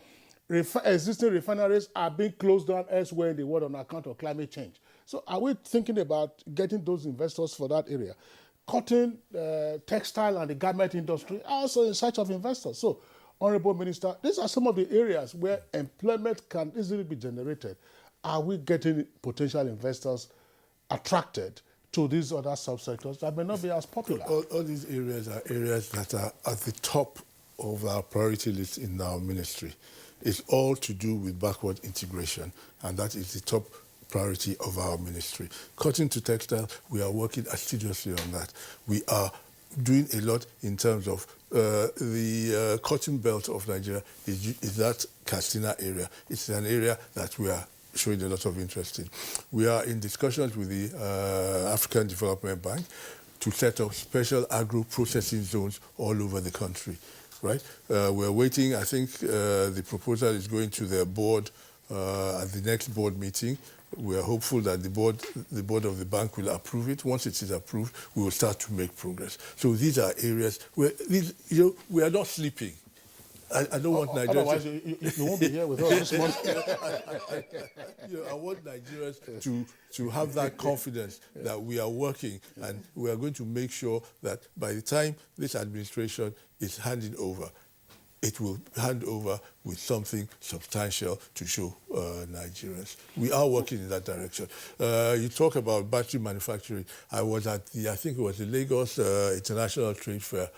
existing refineries are being closed down elsewhere in the world on account of climate change. So are we thinking about getting those investors for that area? Cotton, textile, and the garment industry are also in search of investors. So, Honorable Minister, these are some of the areas where employment can easily be generated. Are we getting potential investors attracted to these other subsectors that may not be as popular? All these areas are areas that are at the top of our priority list in our ministry. It's all to do with backward integration, and that is the top priority of our ministry. Cotton to textile, we are working assiduously on that. We are doing a lot in terms of the cotton belt of Nigeria is that Katsina area. It's an area that we are showing a lot of interest in. We are in discussions with the African Development Bank to set up special agro-processing zones all over the country, right? We're waiting. I think the proposal is going to their board at the next board meeting. We are hopeful that the board of the bank will approve it. Once it is approved, we will start to make progress. So these are areas where we are not sleeping. I don't want Nigerians. Otherwise, you won't be here with us this month. I want Nigerians to have that confidence that we are working, and we are going to make sure that by the time this administration is handing over, it will hand over with something substantial to show Nigerians. We are working in that direction. You talk about battery manufacturing. I was at I think it was the Lagos International Trade Fair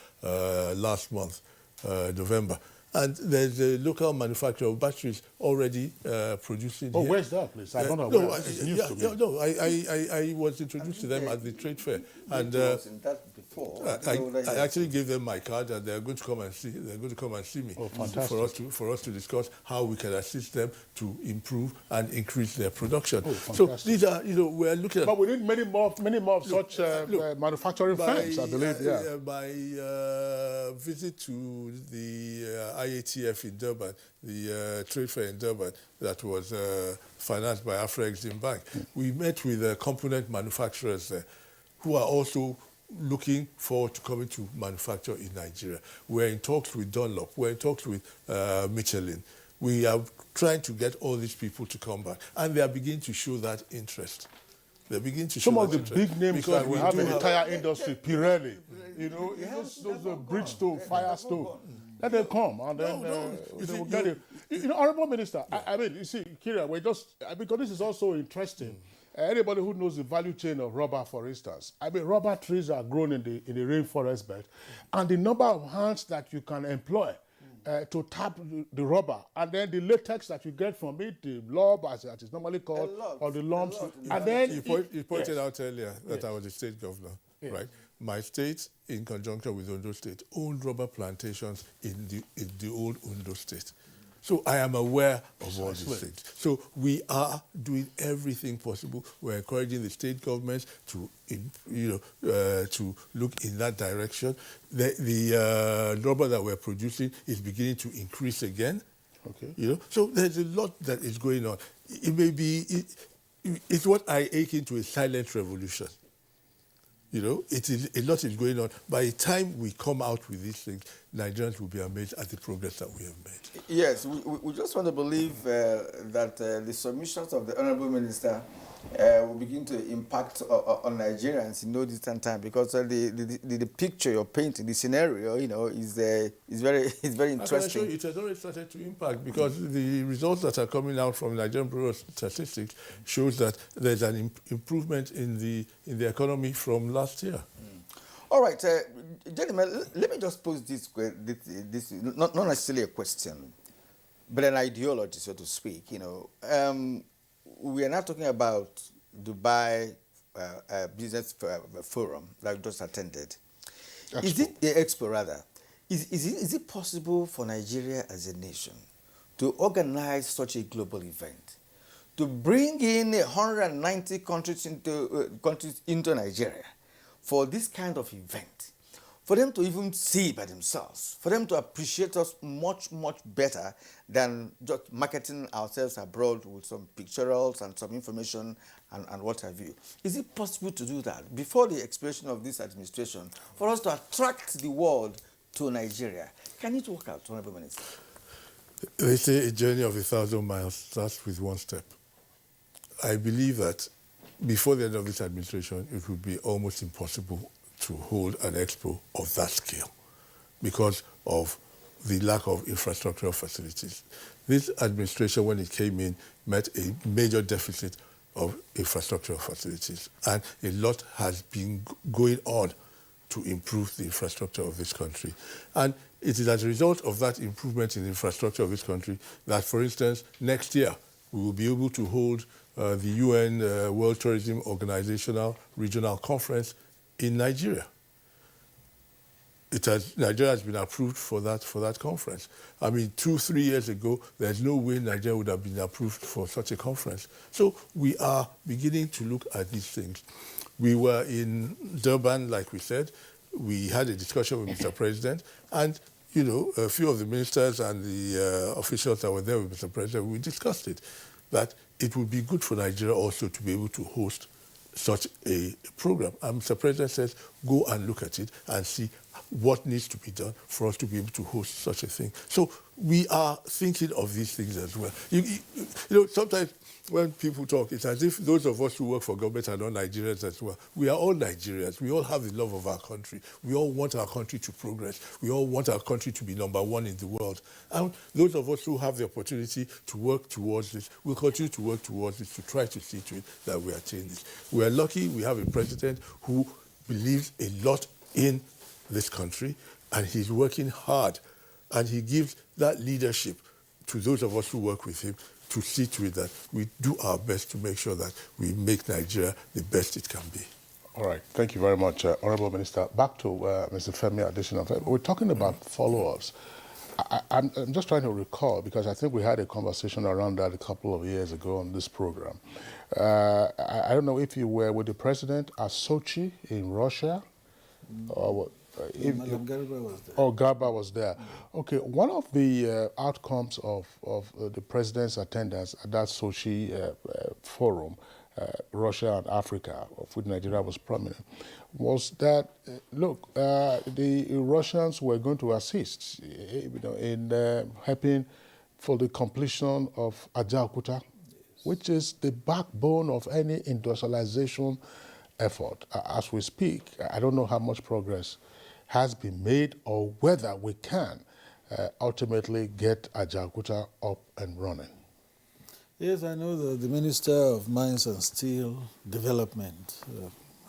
last month, November. And there's a local manufacturer of batteries already producing here. Where's that, please? I don't know. I was introduced to them at the trade fair. And I actually gave them my card, and they're going to come and see. They're going to come and see me for us to discuss how we can assist them to improve and increase their production. So these are, we're looking at. But we need many more of such manufacturing firms, I believe. My visit to the IATF in Durban, the trade fair in Durban that was financed by Afro-Exim Bank, we met with component manufacturers there who are also looking forward to coming to manufacture in Nigeria. We're in talks with Dunlop. We're in talks with Michelin. We are trying to get all these people to come back, and they are beginning to show that interest. They're beginning to some show of the that interest. big names Because that we have in the tire industry, Pirelli, you know, those Bridgestone, Firestone. Let them come and then they will get it. You know, Honorable Minister, I mean, you see, Kira, we're just, because this is also interesting. Anybody who knows the value chain of rubber, for instance, I mean, rubber trees are grown in the rainforest belt, and the number of hands that you can employ to tap the rubber, and then the latex that you get from it, the lob, as it is normally called, or the lumps, and then you pointed out earlier that I was a state governor, right? My state, in conjunction with Ondo State, owned rubber plantations in the old Ondo State. So I am aware of all these things. So we are doing everything possible. We're encouraging the state governments to, to look in that direction. The rubber that we're producing is beginning to increase again. Okay. You know, so there's a lot that is going on. It may be, it's what I akin to a silent revolution. You know, a lot is going on. By the time we come out with these things, Nigerians will be amazed at the progress that we have made. Yes, we just want to believe that the submissions of the Honorable Minister will begin to impact on Nigerians in no distant time, because the picture you're painting, the scenario, you know, is very interesting. I can assure you, it has already started to impact, because the results that are coming out from Nigerian Bureau of Statistics shows that there's an improvement in the economy from last year. All right, gentlemen, let me just pose this not necessarily a question, but an ideology, so to speak. You know, we are not talking about Dubai Business Forum that we just attended. Expo. Is it the Expo rather? Is it possible for Nigeria as a nation to organize such a global event, to bring in 190 countries into Nigeria for this kind of event, for them to even see by themselves, for them to appreciate us much, much better than just marketing ourselves abroad with some pictorials and some information and what have you? Is it possible to do that before the expiration of this administration, for us to attract the world to Nigeria? Can it work out, Honorable Minister? They say a journey of 1,000 miles starts with one step. I believe that before the end of this administration, it would be almost impossible to hold an expo of that scale because of the lack of infrastructural facilities. This administration, when it came in, met a major deficit of infrastructural facilities, and a lot has been going on to improve the infrastructure of this country. And it is as a result of that improvement in the infrastructure of this country that, for instance, next year we will be able to hold the UN World Tourism Organizational Regional Conference in Nigeria. Nigeria has been approved for that conference. I mean, 2-3 years ago, there's no way Nigeria would have been approved for such a conference. So we are beginning to look at these things. We were in Durban, like we said. We had a discussion with Mr. President, and you know, a few of the ministers and the officials that were there with Mr. President, we discussed it, that it would be good for Nigeria also to be able to host such a program. And Mr. President says, go and look at it and see what needs to be done for us to be able to host such a thing. So we are thinking of these things as well. You know, sometimes when people talk, it's as if those of us who work for government are not Nigerians as well. We are all Nigerians. We all have the love of our country. We all want our country to progress. We all want our country to be #1 in the world. And those of us who have the opportunity to work towards this will continue to work towards this to try to see to it that we attain this. We are lucky we have a president who believes a lot in this country, and he's working hard, and he gives that leadership to those of us who work with him to see to it that we do our best to make sure that we make Nigeria the best it can be. All right. Thank you very much, Honorable Minister. Back to Mr. Femi Adesina. We're talking about follow-ups. I'm just trying to recall, because I think we had a conversation around that a couple of years ago on this program. I don't know if you were with the president at Sochi in Russia, or what? Garba was there. Oh, Garba was there. Okay, one of the outcomes of the president's attendance at that Sochi forum, Russia and Africa, of which Nigeria was prominent, was that, look, the Russians were going to assist in helping for the completion of Ajaokuta which is the backbone of any industrialization effort. As we speak, I don't know how much progress has been made or whether we can ultimately get Ajaokuta up and running. Yes, I know that the Minister of Mines and Steel Development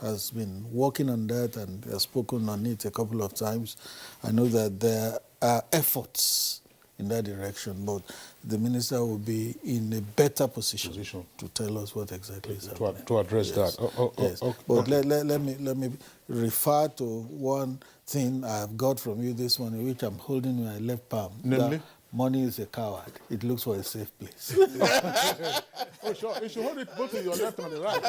has been working on that and has spoken on it a couple of times. I know that there are efforts in that direction, but the minister will be in a better position to tell us what exactly is happening. To address yes. that. Yes. But let me refer to one thing I've got from you this morning, which I'm holding in my left palm. Namely? Money is a coward. It looks for a safe place. Oh, sure. You should hold it both in your left and the right.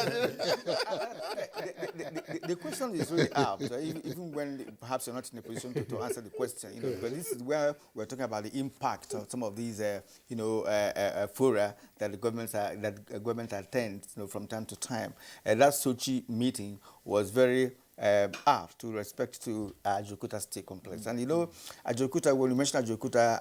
The question is really apt, even when perhaps you're not in a position to answer the question. But this is where we're talking about the impact of some of these, fora that the government attends, from time to time. That Sochi meeting was very apt to respect to Ajaokuta State Complex. And Ajaokuta, when you mention Ajaokuta,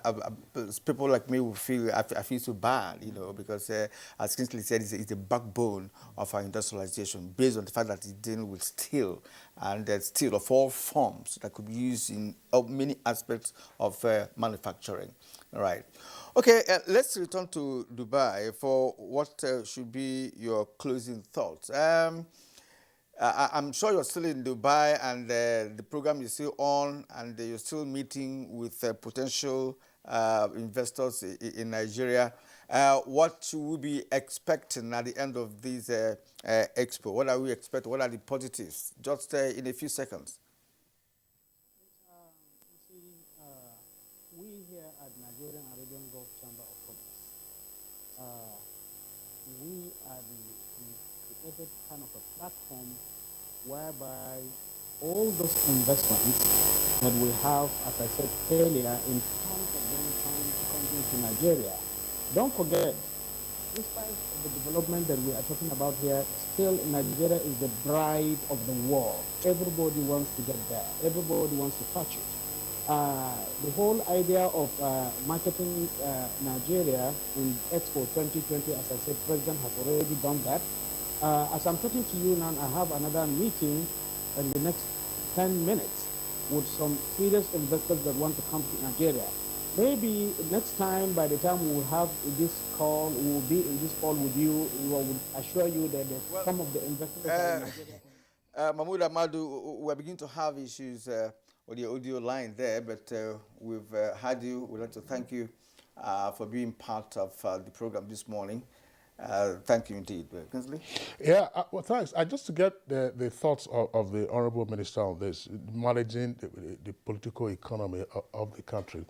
people like me will feel, I feel so bad, because as Kingsley said, it's the backbone of our industrialization based on the fact that it's dealing with steel, and steel of all forms that could be used in many aspects of manufacturing. All right. Okay, let's return to Dubai for what should be your closing thoughts. I'm sure you're still in Dubai and the program is still on, and you're still meeting with potential investors in Nigeria. What should we be expecting at the end of this expo? What are we expecting? What are the positives? Just in a few seconds. We here at Nigerian Arabian Gulf Chamber of Commerce, we are created kind of a platform whereby all those investments that we have, as I said earlier, in terms of them trying to come into Nigeria, don't forget, despite the development that we are talking about here, still Nigeria is the bride of the world. Everybody wants to get there. Everybody wants to touch it. The whole idea of marketing Nigeria in Expo 2020, as I said, President has already done that. As I'm talking to you now, I have another meeting in the next 10 minutes with some serious investors that want to come to Nigeria. Maybe next time, by the time we will have this call, we will be in this call with you. We will assure you that some of the investors are in Nigeria. Mahmoud Amadou, we're beginning to have issues on the audio line there, but we've had you. We'd like to thank you for being part of the program this morning. Thank you indeed, Kingsley. Yeah, well, thanks. Just to get the thoughts of the Honorable Minister on this, managing the political economy of the country.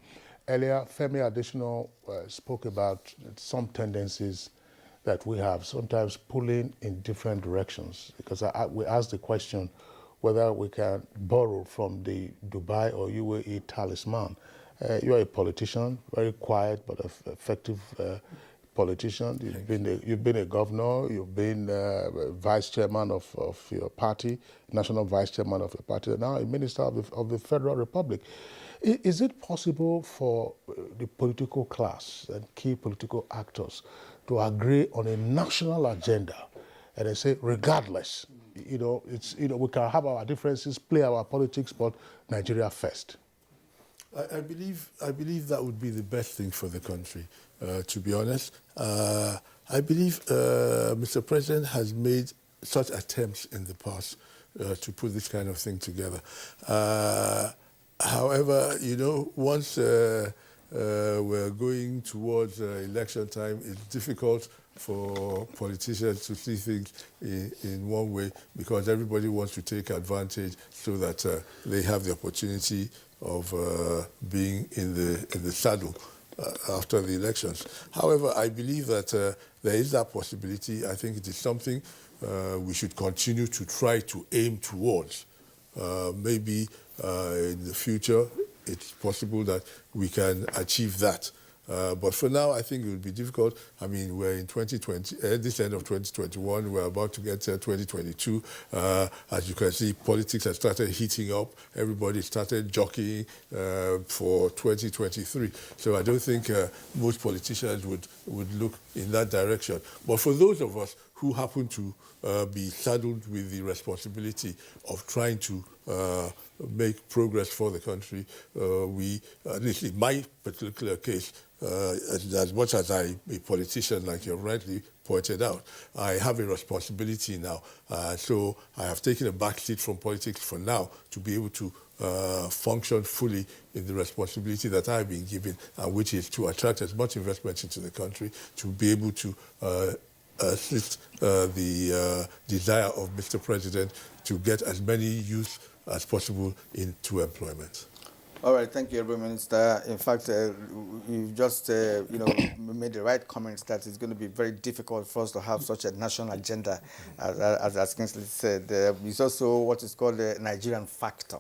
Earlier, Femi Additional spoke about some tendencies that we have, sometimes pulling in different directions, because we asked the question whether we can borrow from the Dubai or UAE talisman. You're a politician, very quiet but effective politician. You've been a governor, you've been vice chairman of your party, national vice chairman of your party, and now a minister of the Federal Republic. Is it possible for the political class and key political actors to agree on a national agenda and they say, regardless, we can have our differences, play our politics, but Nigeria first? I believe that would be the best thing for the country, to be honest. I believe Mr. President has made such attempts in the past to put this kind of thing together. However, once we're going towards election time, it's difficult for politicians to see things in one way, because everybody wants to take advantage so that they have the opportunity of being in the saddle after the elections. However, I believe that there is that possibility. I think it is something we should continue to try to aim towards. Maybe in the future, it's possible that we can achieve that. But for now, I think it will be difficult. I mean, we're in 2020, this end of 2021, we're about to get to 2022. As you can see, politics has started heating up. Everybody started jockeying for 2023. So I don't think most politicians would look in that direction. But for those of us who happen to be saddled with the responsibility of trying to make progress for the country, we, at least in my particular case, as much as I'm a politician, like you rightly pointed out, I have a responsibility now. So I have taken a back seat from politics for now to be able to function fully in the responsibility that I've been given, which is to attract as much investment into the country, to be able to assist the desire of Mr. President to get as many youth as possible into employment. All right, thank you, Honourable Minister. In fact, you've just made the right comments that it's going to be very difficult for us to have such a national agenda, as Kingsley said. It's also what is called the Nigerian factor.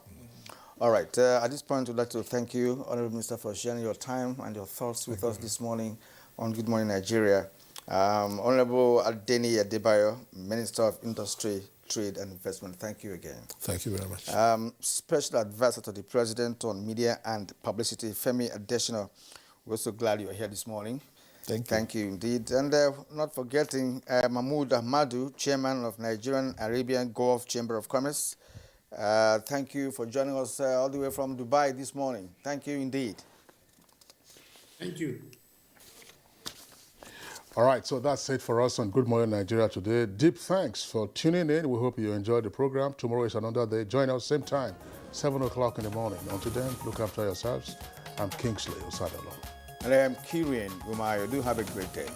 All right, at this point, we'd like to thank you, Honourable Minister, for sharing your time and your thoughts with us this morning on Good Morning Nigeria. Honourable Adeni Adebayo, Minister of Industry, Trade and Investment, thank you again. Thank you very much. Special Advisor to the President on Media and Publicity, Femi Adesina, we're so glad you're here this morning. Thank you indeed. And not forgetting Mahmoud Ahmadu, Chairman of Nigerian Arabian Gulf Chamber of Commerce. Thank you for joining us all the way from Dubai this morning. Thank you indeed. Thank you. All right, so that's it for us on Good Morning Nigeria today. Deep thanks for tuning in. We hope you enjoyed the program. Tomorrow is another day. Join us same time, 7 o'clock in the morning. Until then, look after yourselves. I'm Kingsley Osadolo. And I am Kirian Umayo. Do have a great day.